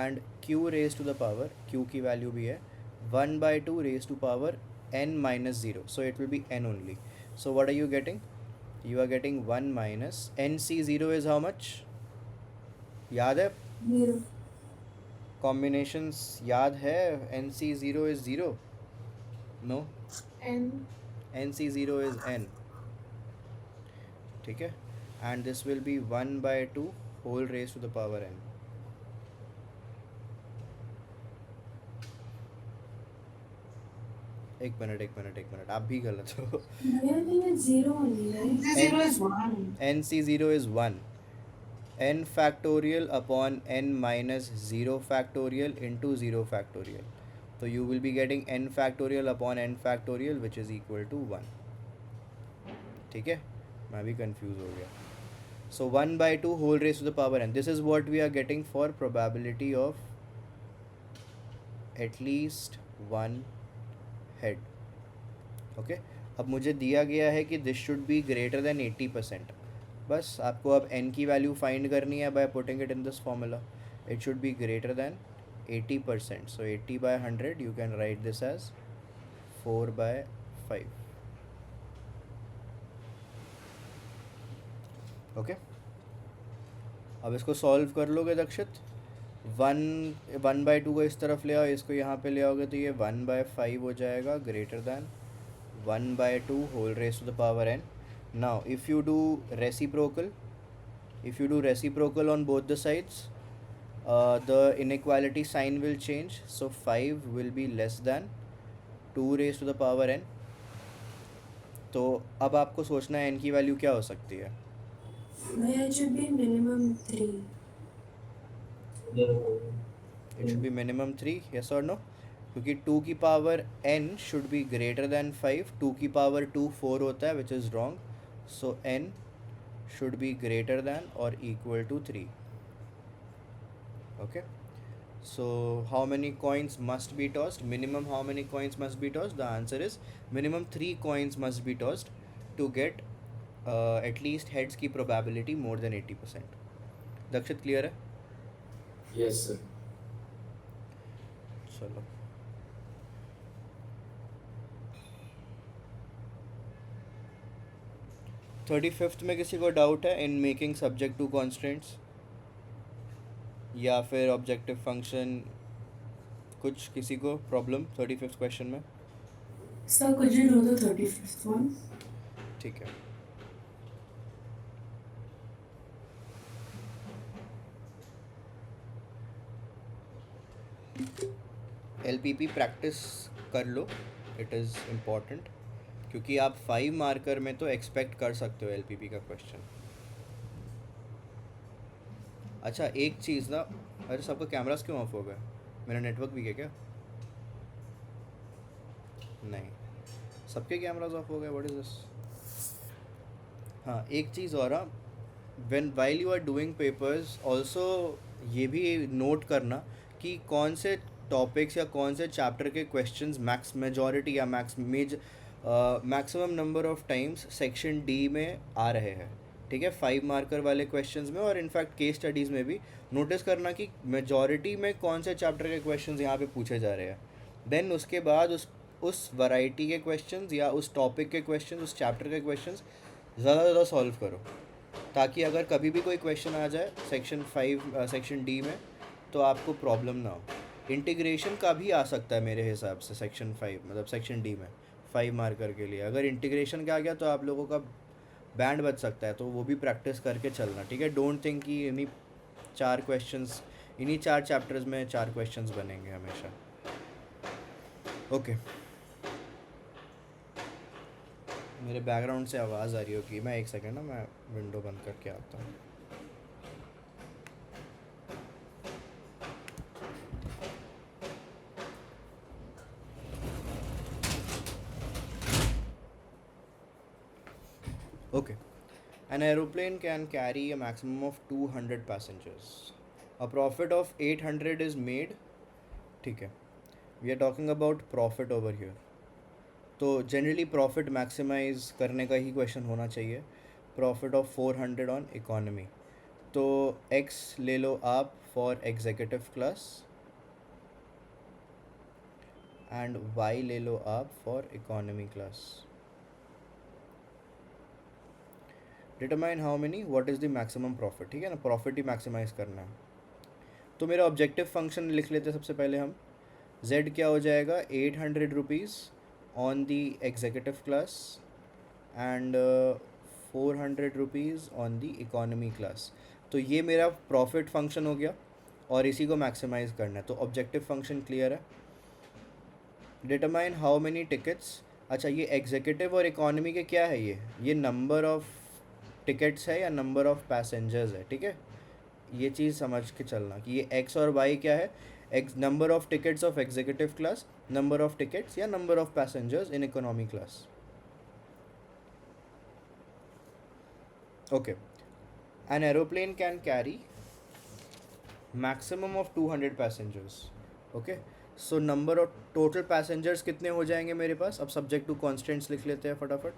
and q raised to the power, q की value भी है 1/2 raised to power n minus 0. So it will be n only. So what are you getting? You are getting 1 minus NC0 is how much? याद है? Zero. Combinations याद है? NC0 is 0. No, N. NC0 is n. ठीक है, and this will be 1/2 whole raise to the power n. एक minute, आप भी गलत हो. Where we have zero only, right? Zero is one. NC0 is 1. n factorial upon n minus 0 factorial into 0 factorial. So you will be getting n factorial upon n factorial which is equal to 1. ठीक है, मैं भी confuse हो गया. So 1/2 whole raised to the power n. This is what we are getting for probability of at least one head. Okay, अब मुझे दिया गया है कि this should be greater than 80%. बस आपको अब n की वैल्यू फाइंड करनी है by putting it in this formula. It should be greater than 80%. So 80/100 you can write this as 4/5. Okay, अब इसको सॉल्व कर लोगे दक्षित. 1/2 को इस तरफ ले आओ, इसको यहाँ पे ले आओगे तो ये 1/5 हो जाएगा, greater than 1/2 whole raise to the power n. Now if you do reciprocal on both the sides, the inequality sign will change, so 5 will be less than 2 raised to the power n. तो अब आपको सोचना है n की value क्या हो सकती है. Where it should be minimum 3. It should be minimum 3, yes or no? क्योंकि 2 की power n should be greater than 5. 2 की पावर 2 4 होता है, which is wrong. So n should be greater than or equal to 3. Okay, so how many coins must be tossed? Minimum how many coins must be tossed? The answer is minimum 3 coins must be tossed to get at least heads की probability more than 80%. Dakshit clear है? Yes, sir. चलो, thirty fifth में किसी को doubt है in making subject to constants या फिर objective function? कुछ किसी को प्रॉब्लम 35th क्वेश्चन में? Sir, could you do the 35th one? ठीक है। LPP प्रैक्टिस कर लो, इट इज़ इम्पॉर्टेंट, क्योंकि आप 5 मार्कर में तो एक्सपेक्ट कर सकते हो LPP का क्वेश्चन। अच्छा एक चीज़ ना, अरे सबका कैमरास क्यों ऑफ हो गया? मेरा नेटवर्क भी है क्या? नहीं, सबके कैमरास ऑफ हो गए, व्हाट इज़ दिस? हाँ एक चीज़ और, when while you are doing papers also ये भी नोट करना कि कौन से टॉपिक्स या कौन से चैप्टर के क्वेश्चंस मेजॉरिटी या maximum number of times section D में आ रहे हैं। ठीक है, 5 मार्कर वाले क्वेश्चंस में और इनफैक्ट केस स्टडीज़ में भी नोटिस करना कि मेजॉरिटी में कौन से चैप्टर के क्वेश्चंस यहाँ पे पूछे जा रहे हैं। देन उसके बाद उस वैरायटी के क्वेश्चंस या उस टॉपिक के क्वेश्चंस, उस चैप्टर के क्वेश्चंस ज़्यादा से ज़्यादा सॉल्व करो, ताकि अगर कभी भी कोई क्वेश्चन आ जाए सेक्शन डी में तो आपको प्रॉब्लम ना हो। इंटीग्रेशन का भी आ सकता है मेरे हिसाब से सेक्शन 5, मतलब सेक्शन डी में 5 मार्कर के लिए अगर इंटीग्रेशन का आ गया तो आप लोगों का बैंड बच सकता है, तो वो भी प्रैक्टिस करके चलना। ठीक है, डोंट थिंक कि इन्हीं 4 चैप्टर्स में 4 क्वेश्चंस बनेंगे हमेशा। ओके, मेरे बैकग्राउंड से आवाज़ आ रही होगी, मैं एक सेकेंड ना, मैं विंडो बंद करके आता हूँ। Okay. An aeroplane can carry a maximum of 200 passengers. A profit of 800 is made. ठीक है, we are talking about profit over here. तो जनरली प्रॉफिट मैक्सिमाइज करने का ही क्वेश्चन होना चाहिए। प्रॉफिट ऑफ 400 ऑन इकोनॉमी, तो x ले लो आप for executive class and y ले लो आप for economy class. Determine how many, what is the maximum profit. ठीक है ना, प्रॉफिट ही मैक्सिमाइज करना है। तो मेरा ऑब्जेक्टिव फंक्शन लिख लेते हैं सबसे पहले हम। z क्या हो जाएगा, 800 rupees on the executive class and 400 rupees on the economy class. तो ये मेरा प्रॉफिट फंक्शन हो गया और इसी को मैक्सिमाइज करना है, तो ऑब्जेक्टिव फंक्शन क्लियर है। डिटरमाइन हाउ मेनी टिकट्स, अच्छा ये एग्जीक्यूटिव और इकोनॉमी के क्या है, ये नंबर ऑफ टिकट्स है या नंबर ऑफ पैसेंजर्स है। ठीक है, ये चीज़ समझ के चलना कि ये x और y क्या है, x number of tickets of executive class, number of tickets या number of passengers in economy class. Okay, an aeroplane can carry maximum of 200 passengers. Okay, so number of total passengers कितने हो जाएंगे मेरे पास। अब subject to constants लिख लेते हैं फटाफट।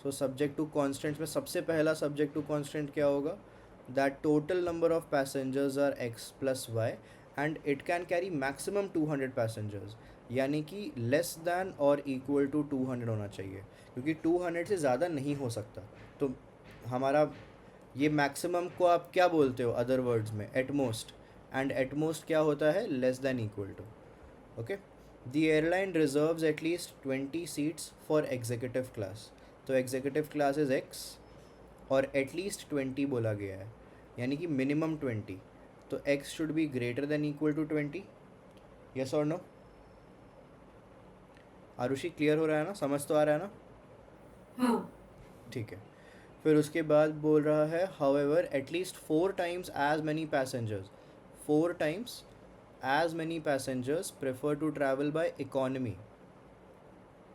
सो सब्जेक्ट टू कॉन्स्टेंट्स में सबसे पहला सब्जेक्ट टू कॉन्स्टेंट क्या होगा, that total number of passengers are x plus y and it can carry maximum 200 passengers, यानी कि लेस दैन और इक्वल टू 200 होना चाहिए, क्योंकि 200 से ज़्यादा नहीं हो सकता। तो हमारा ये मैक्सिमम को आप क्या बोलते हो अदर वर्ड्स में, एटमोस्ट, एंड एटमोस्ट क्या होता है, less than equal to. Okay, the airline reserves at least 20 seats for executive class. तो एग्जीक्यूटिव क्लास इज x और एटलीस्ट 20 बोला गया है, यानी कि मिनिमम 20, तो x should be greater than equal to 20। Yes और नो? आरुषि क्लियर हो रहा है ना, समझ तो आ रहा है ना? हाँ। ठीक है, फिर उसके बाद बोल रहा है however at least 4 times as many passengers, 4 times as many passengers prefer to travel by economy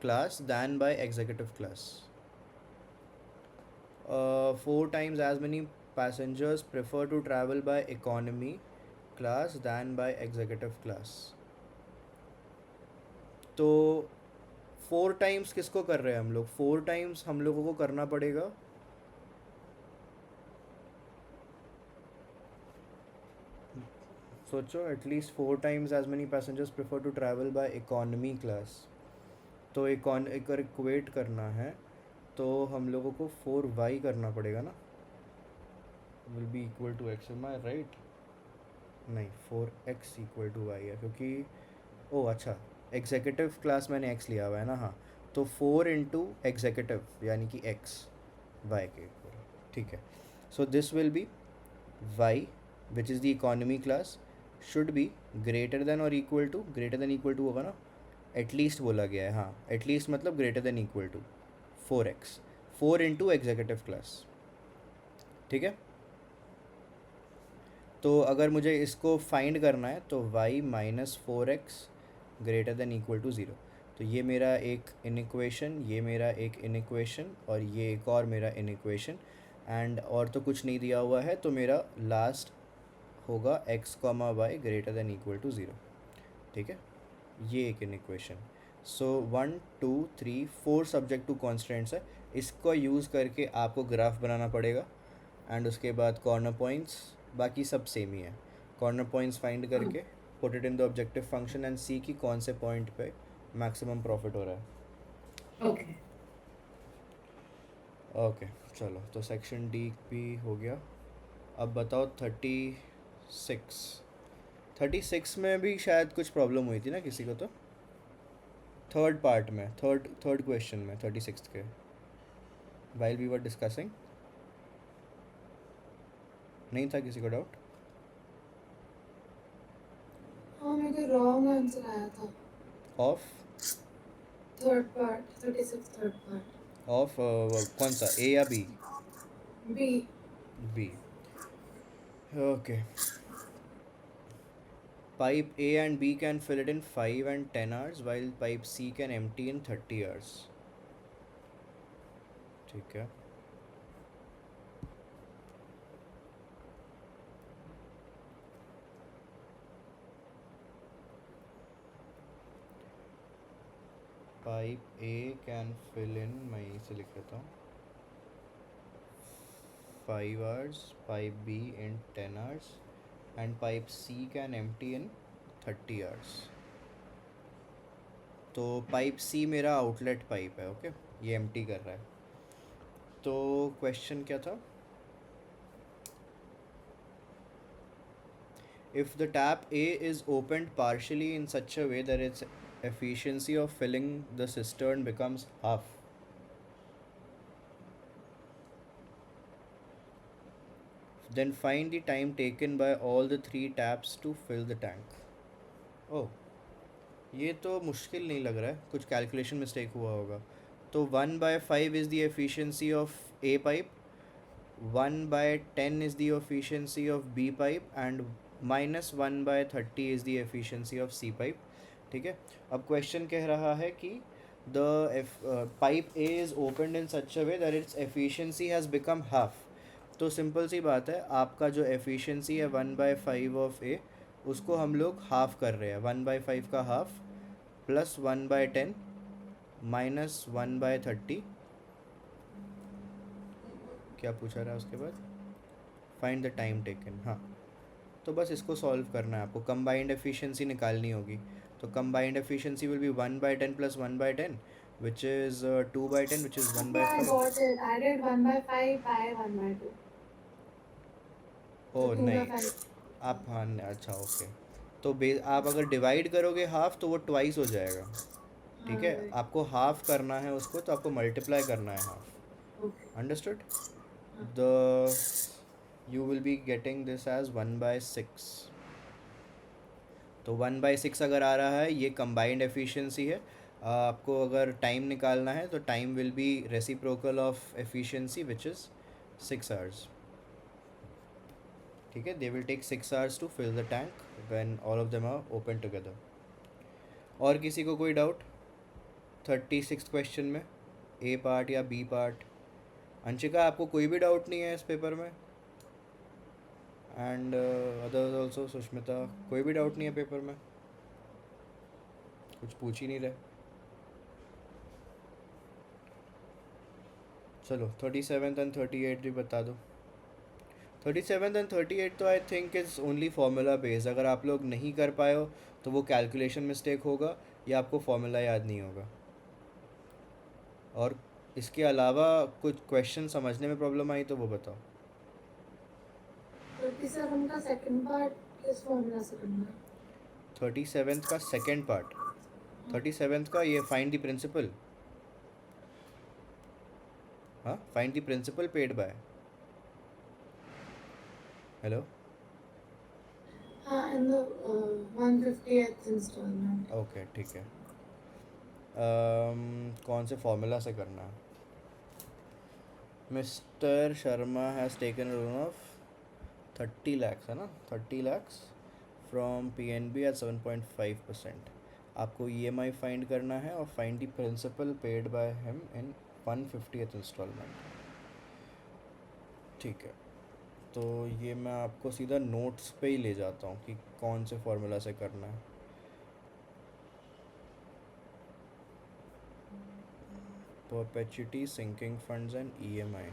class than by executive class. 4 times as many passengers prefer to travel by economy class than by executive class। तो 4 times किसको कर रहे हैं हम लोग, 4 times हम लोगों को करना पड़ेगा सोचो, at least 4 times as many passengers prefer to travel by economy class. तो एक इक्वेट करना है तो हम लोगों को 4y करना पड़ेगा ना, will be equal to x, am I right? नहीं, 4x इक्वल टू वाई है, क्योंकि ओ अच्छा, एग्जीक्यूटिव क्लास मैंने x लिया हुआ है ना, हाँ। तो 4 इंटू एग्जीक्यूटिव यानी कि x y के इक्वल, ठीक है। So this will be y which is the economy class should be greater than और equal to, greater than equal to होगा ना, एटलीस्ट बोला गया है, हाँ, एटलीस्ट मतलब greater than equal to 4x, 4 into executive class, ठीक है। तो अगर मुझे इसको फाइंड करना है तो y minus 4x greater than equal to 0, तो ये मेरा एक इनइक्वेशन, ये मेरा एक इनइक्वेशन, और ये एक और मेरा इनइक्वेशन, एंड और तो कुछ नहीं दिया हुआ है, तो मेरा लास्ट होगा x comma y greater than equal to 0, ठीक है। ये एक inequation. So 1 2 3 4 subject to constants है, इसको यूज़ करके आपको ग्राफ बनाना पड़ेगा, एंड उसके बाद कॉर्नर पॉइंट्स, बाकी सब सेम ही है। कॉर्नर पॉइंट्स फाइंड करके put it in the objective function and see कि कौन से पॉइंट पे मैक्सिमम प्रॉफिट हो रहा है। ओके। ओके चलो, तो सेक्शन डी भी हो गया। अब बताओ 36 में भी शायद कुछ प्रॉब्लम हुई थी ना किसी को, तो थर्ड पार्ट में, थर्ड क्वेश्चन में 36 के, वाइल वी वर डिस्कसिंग, नहीं था किसी को डाउट? हाँ, मेरे को रॉन्ग आंसर आया था। Of third part, 36 third part. Of कौन सा, ए या B? B. B, okay. Pipe A and B can fill it in 5 and 10 hours, while pipe C can empty in 30 hours. ठीक है। Pipe A can fill in, मैं इसे लिख लेता हूँ, 5 hours, pipe B in 10 hours, and pipe C can empty in 30 hours. तो pipe सी मेरा outlet pipe है, ओके, ये एम्प्टी कर रहा है। तो क्वेश्चन क्या था? If the tap A is opened partially in such a way that it's efficiency of filling the cistern becomes half, then find the time taken by all the 3 taps to fill the tank. Oh, ये तो मुश्किल नहीं लग रहा है, कुछ calculation mistake हुआ होगा। तो 1/5 is the efficiency of A pipe, 1/10 is the efficiency of B pipe, and -1/30 is the efficiency of C pipe, ठीक है। अब क्वेश्चन कह रहा है कि the pipe A is opened in such a way that its efficiency has become half. तो simple सी बात है, आपका जो एफिशिएंसी है 1/5 ऑफ ए, उसको हम लोग हाफ कर रहे हैं, 1/5 का हाफ प्लस 1/10 माइनस 1/30, क्या पूछा रहा है उसके बाद? फाइंड द टाइम टेकन, हाँ। तो बस इसको सॉल्व करना है आपको, कंबाइंड एफिशिएंसी निकालनी होगी। तो combined efficiency will be 1/10 plus 1/10 which is 2/10 which is I 1/5. got it. I did 1/5 by 1/2. ओ तो 2 नहीं, by 5. आप हाँ अच्छा ओके, तो आप अगर डिवाइड करोगे हाफ तो वो ट्वाइस हो जाएगा, ठीक है। हाँ, आपको हाफ करना है उसको, तो आपको मल्टीप्लाई करना है half, okay. Understood? The you will be getting this as 1/6। तो 1/6 अगर आ रहा है, ये कंबाइंड एफिशिएंसी है। आपको अगर टाइम निकालना है तो time will be reciprocal of efficiency which is 6 hours, ठीक है। They will take 6 hours to fill the tank when all of them are open together. और किसी को कोई डाउट 36 क्वेश्चन में, ए पार्ट या बी पार्ट? अंशिका, आपको कोई भी डाउट नहीं है इस पेपर में? एंड अदर्स ऑल्सो, सुष्मिता, कोई भी डाउट नहीं है पेपर में? कुछ पूछ ही नहीं रहे। चलो 37 एंड 38 भी बता दो। 37 एंड 38 तो I think is only formula based. अगर आप लोग नहीं कर पाए हो तो वो कैलकुलेशन मिस्टेक होगा या आपको फार्मूला याद नहीं होगा। और इसके अलावा कुछ क्वेश्चन समझने में प्रॉब्लम आई तो वो बताओ। 37 का सेकंड पार्ट किस फॉर्मूला से करना है? 37 का सेकेंड पार्ट, 37 का ये फाइंड द प्रिंसिपल। हाँ, find the principal paid by. Hello, हाँ, in the 150th installment. Okay ठीक है। कौन से फॉर्मूला से करना है? Mister Sharma has taken loan of 30 lakhs, है ना, 30 lakhs फ्रॉम PNB एट 7.5%। आपको EMI फाइंड करना है और find the principal paid by him in 150th installment. ठीक है, तो ये मैं आपको सीधा नोट्स पे ही ले जाता हूँ कि कौन से फॉर्मूला से करना है। Perpetuity, sinking funds and EMI।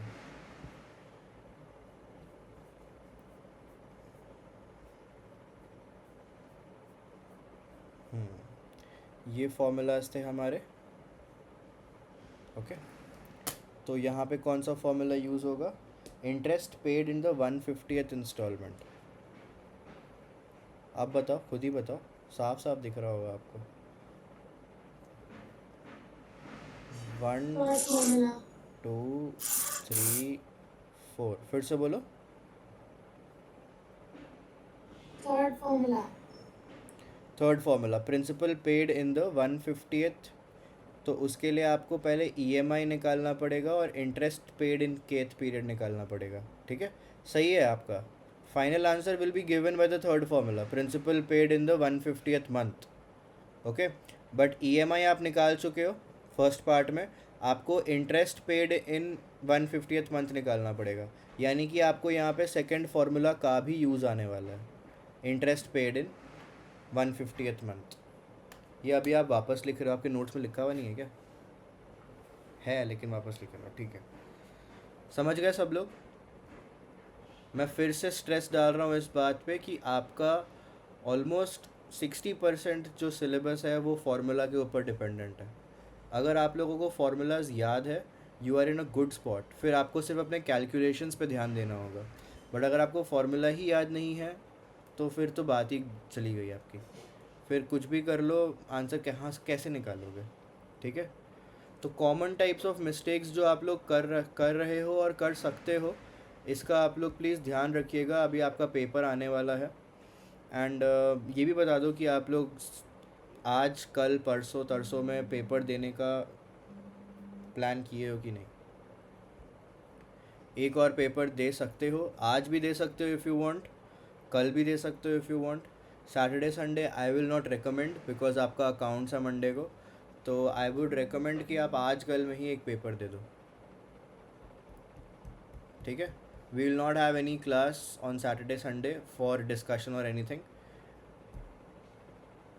ये फॉर्मूलाज थे हमारे। ओके, तो यहाँ पे कौन सा फॉर्मूला यूज़ होगा? Interest paid in the 150th installment. आप बताओ, खुद ही बताओ, साफ साफ दिख रहा होगा आपको। Third 1 formula. 2 3 4, फिर से बोलो। Third formula. Third formula, principal paid in the 150th। तो उसके लिए आपको पहले EMI निकालना पड़ेगा और interest paid in kth period निकालना पड़ेगा। ठीक है, सही है आपका। Final answer will be given by the third formula, principal paid in the 150th month. Okay, but EMI आप निकाल चुके हो फर्स्ट पार्ट में, आपको इंटरेस्ट पेड इन 150th मंथ निकालना पड़ेगा। यानी कि आपको यहाँ पे सेकंड फार्मूला का भी यूज़ आने वाला है, इंटरेस्ट पेड इन 150th मंथ। ये अभी आप वापस लिख रहे हो, आपके नोट्स में लिखा हुआ नहीं है क्या? है, लेकिन वापस लिख रहे हो। ठीक है, समझ गए सब लोग? मैं फिर से स्ट्रेस डाल रहा हूँ इस बात पे कि आपका ऑलमोस्ट 60% जो सिलेबस है वो फार्मूला के ऊपर डिपेंडेंट है। अगर आप लोगों को फार्मूलाज याद है, you are in a good spot. फिर आपको सिर्फ अपने कैलकुलेशंस पे ध्यान देना होगा। बट अगर आपको फार्मूला ही याद नहीं है तो फिर तो बात ही चली गई आपकी। फिर कुछ भी कर लो, आंसर कहाँ कैसे निकालोगे? ठीक है, तो कॉमन टाइप्स ऑफ मिस्टेक्स जो आप लोग कर रहे हो और कर सकते हो, इसका आप लोग प्लीज़ ध्यान रखिएगा। अभी आपका पेपर आने वाला है। एंड ये भी बता दो कि आप लोग आज, कल, परसों, तरसों में पेपर देने का प्लान किए हो कि नहीं। एक और पेपर दे सकते हो, आज भी दे सकते हो इफ़ यू वांट, कल भी दे सकते हो if you want. Saturday Sunday I will not recommend because आपका अकाउंट्स है मंडे को। तो आई वुड रिकमेंड कि आप आज कल में ही एक पेपर दे दो। ठीक है, we will not have any class on Saturday Sunday for discussion और anything.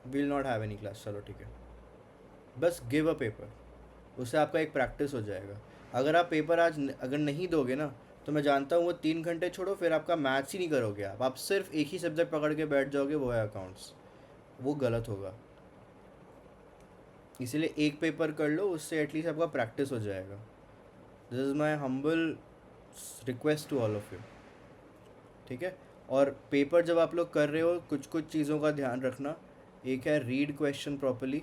We will not have any class. चलो ठीक है, बस गिव अ पेपर, उससे आपका एक प्रैक्टिस हो जाएगा। अगर आप पेपर आज अगर नहीं दोगे ना, तो मैं जानता हूँ वो 3 घंटे छोड़ो, फिर आपका मैथ्स ही नहीं करोगे आप सिर्फ एक ही सब्जेक्ट पकड़ के बैठ जाओगे, वो है अकाउंट्स। वो गलत होगा। इसीलिए एक पेपर कर लो, उससे एटलीस्ट आपका प्रैक्टिस हो जाएगा। This is my humble request to all of you. ठीक है, और पेपर जब आप लोग कर रहे हो, कुछ कुछ चीज़ों का ध्यान रखना। एक है रीड क्वेश्चन प्रॉपर्ली।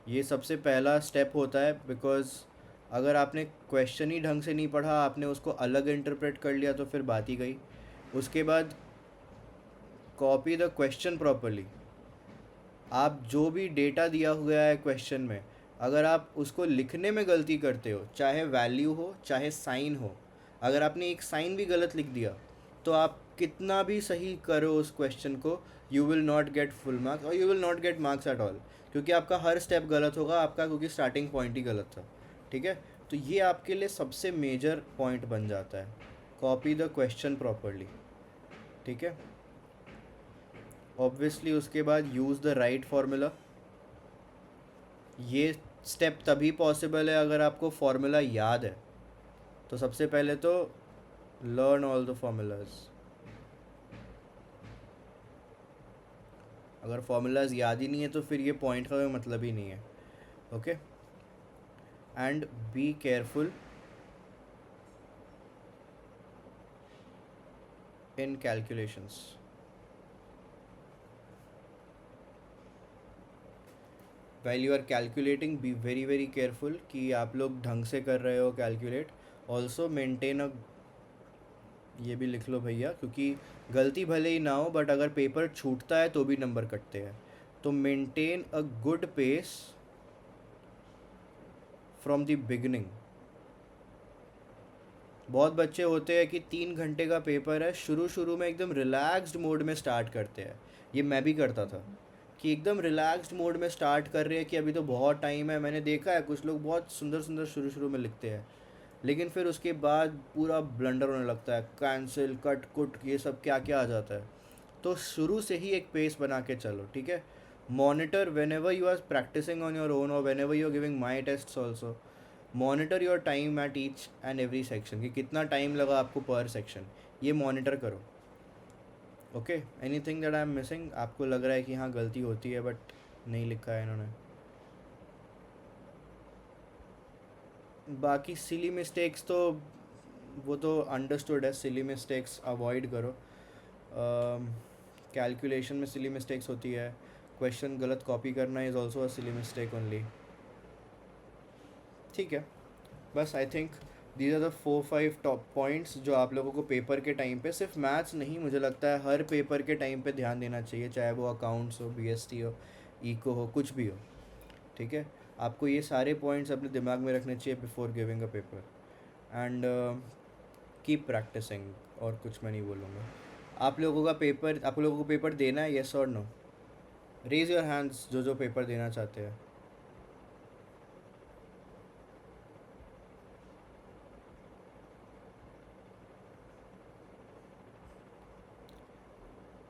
ये सबसे पहला स्टेप होता है, बिकॉज अगर आपने क्वेश्चन ही ढंग से नहीं पढ़ा, आपने उसको अलग इंटरप्रेट कर लिया तो फिर बात ही गई। उसके बाद कॉपी द क्वेश्चन प्रॉपर्ली। आप जो भी डेटा दिया हुआ है क्वेश्चन में, अगर आप उसको लिखने में गलती करते हो, चाहे वैल्यू हो चाहे साइन हो, अगर आपने एक साइन भी गलत लिख दिया तो आप कितना भी सही करो उस क्वेश्चन को, you will not get full marks और you will not get marks at all, क्योंकि आपका हर स्टेप गलत होगा आपका, क्योंकि स्टार्टिंग पॉइंट ही गलत था। ठीक है, तो ये आपके लिए सबसे मेजर पॉइंट बन जाता है, कॉपी द क्वेश्चन प्रॉपर्ली। ठीक है, ऑब्वियसली उसके बाद यूज़ द राइट फार्मूला। ये स्टेप तभी पॉसिबल है अगर आपको फार्मूला याद है। तो सबसे पहले तो लर्न ऑल द फॉर्मूलाज. अगर फॉर्मूलाज याद ही नहीं है तो फिर ये पॉइंट का कोई मतलब ही नहीं है. Okay. And be careful in calculations. while you are calculating be very very careful कि आप लोग ढंग से कर रहे हो कैलकुलेट. ऑल्सो मेंटेन अ, ये भी लिख लो भैया, क्योंकि गलती भले ही ना हो बट अगर पेपर छूटता है तो भी नंबर कटते हैं. तो maintain a good pace from the beginning. बहुत बच्चे होते हैं कि 3 घंटे का पेपर है, शुरू शुरू में एकदम रिलैक्स्ड मोड में स्टार्ट करते हैं. ये मैं भी करता था कि एकदम रिलैक्स्ड मोड में स्टार्ट कर रहे हैं कि अभी तो बहुत टाइम है. मैंने देखा है कुछ लोग बहुत सुंदर सुंदर शुरू शुरू में लिखते हैं, लेकिन फिर उसके बाद पूरा ब्लंडर होने लगता है, कैंसिल कट कुट ये सब क्या क्या आ जाता है. तो शुरू से ही एक पेस बना के चलो, ठीक है. Monitor whenever you are practising on your own और whenever you are giving my test also, monitor your time at each and every section, कि कितना टाइम लगा आपको पर सेक्शन, ये मॉनिटर करो. Okay. Anything that I am missing, आपको लग रहा है कि हाँ गलती होती है बट नहीं लिखा है इन्होंने. बाकी सिली मिस्टेक्स तो वो तो अंडरस्टूड है, सिली मिस्टेक्स अवॉइड करो. कैलकुलेशन में सिली मिस्टेक्स होती है. क्वेश्चन गलत कॉपी करना is also a silly mistake only. ठीक है. बस I think these are the 4-5 top points जो आप लोगों को पेपर के टाइम पे, सिर्फ मैथ्स नहीं, मुझे लगता है हर पेपर के टाइम पे ध्यान देना चाहिए, चाहे वो अकाउंट्स हो, बीएसटी हो, इको हो, कुछ भी हो. ठीक है. आपको ये सारे पॉइंट्स अपने दिमाग में रखने चाहिए before giving a paper. And keep practicing. और कुछ मैं नहीं बोलूँगा. आप लोगों को पेपर देना है, येस और नो? रेज योर हैंड्स जो पेपर देना चाहते हैं.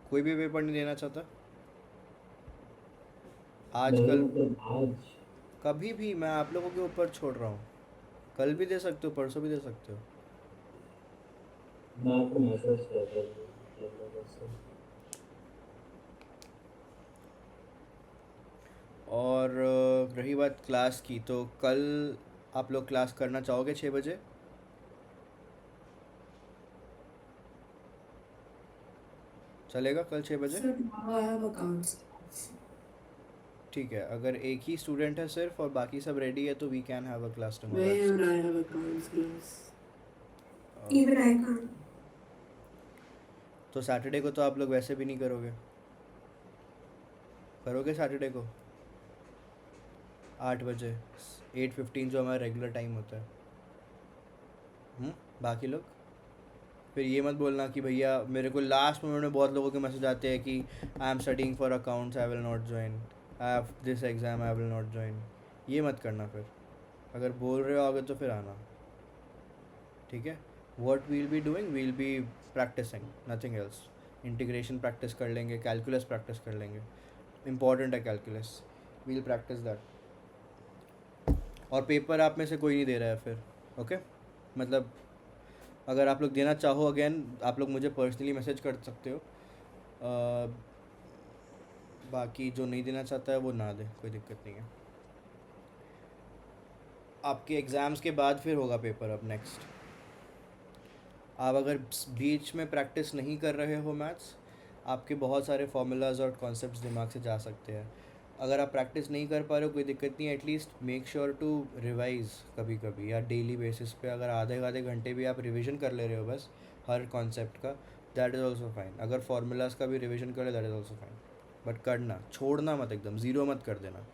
कोई भी पेपर नहीं देना चाहता नहीं आजकल? मतलब आज कभी भी मैं आप लोगों के ऊपर छोड़ रहा हूँ. कल भी दे सकते हो, परसों भी दे सकते हो. मैं आपको मैसेज कर रहा हूँ मतलब ऐसे। और रही बात क्लास की, तो कल आप लोग क्लास करना चाहोगे 6 बजे? चलेगा कल 6 बजे? Sir, tomorrow I have accounts. ठीक है. अगर एक ही स्टूडेंट है सिर्फ और बाकी सब रेडी है तो we can have a class tomorrow. Where I have accounts class. Even I can't. तो सैटरडे को तो आप लोग वैसे भी नहीं करोगे. करोगे सैटरडे को 8 बजे, 8:15 जो हमारा रेगुलर टाइम होता है. बाकी लोग फिर ये मत बोलना कि भैया मेरे को लास्ट मोमेंट में बहुत लोगों के मैसेज आते हैं कि I am studying for accounts, I will not join, I have this exam, I will not join. ये मत करना. फिर अगर बोल रहे हो आगे तो फिर आना. ठीक है. What we'll be doing, we'll be practicing, nothing else. Integration practice कर लेंगे, कैलकुलस प्रैक्टिस कर लेंगे. इम्पॉर्टेंट है कैलकुलस. We'll practice that. और पेपर आप में से कोई नहीं दे रहा है फिर. ओके. मतलब अगर आप लोग देना चाहो अगेन आप लोग मुझे पर्सनली मैसेज कर सकते हो. बाकी जो नहीं देना चाहता है वो ना दे, कोई दिक्कत नहीं है. आपके एग्ज़ाम्स के बाद फिर होगा पेपर अब नेक्स्ट. आप अगर बीच में प्रैक्टिस नहीं कर रहे हो मैथ्स, आपके बहुत सारे फार्मूलाज और कॉन्सेप्ट्स दिमाग से जा सकते हैं. अगर आप प्रैक्टिस नहीं कर पा रहे हो कोई दिक्कत नहीं है, at least make sure to revise कभी कभी या डेली बेसिस पे. अगर आधे आधे घंटे भी आप रिवीजन कर ले रहे हो बस हर कॉन्सेप्ट का, दैट इज़ ऑल्सो फाइन. अगर फार्मूलाज का भी रिवीजन कर ले that is also fine. But करना, छोड़ना मत, एकदम ज़ीरो मत कर देना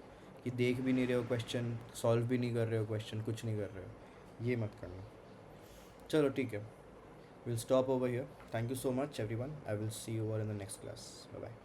कि देख भी नहीं रहे हो क्वेश्चन, सॉल्व भी नहीं कर रहे हो क्वेश्चन, कुछ नहीं कर रहे हो. ये मत करना. चलो ठीक है. We'll stop over here. Thank you so much everyone. I will see you all in the next class. Bye bye.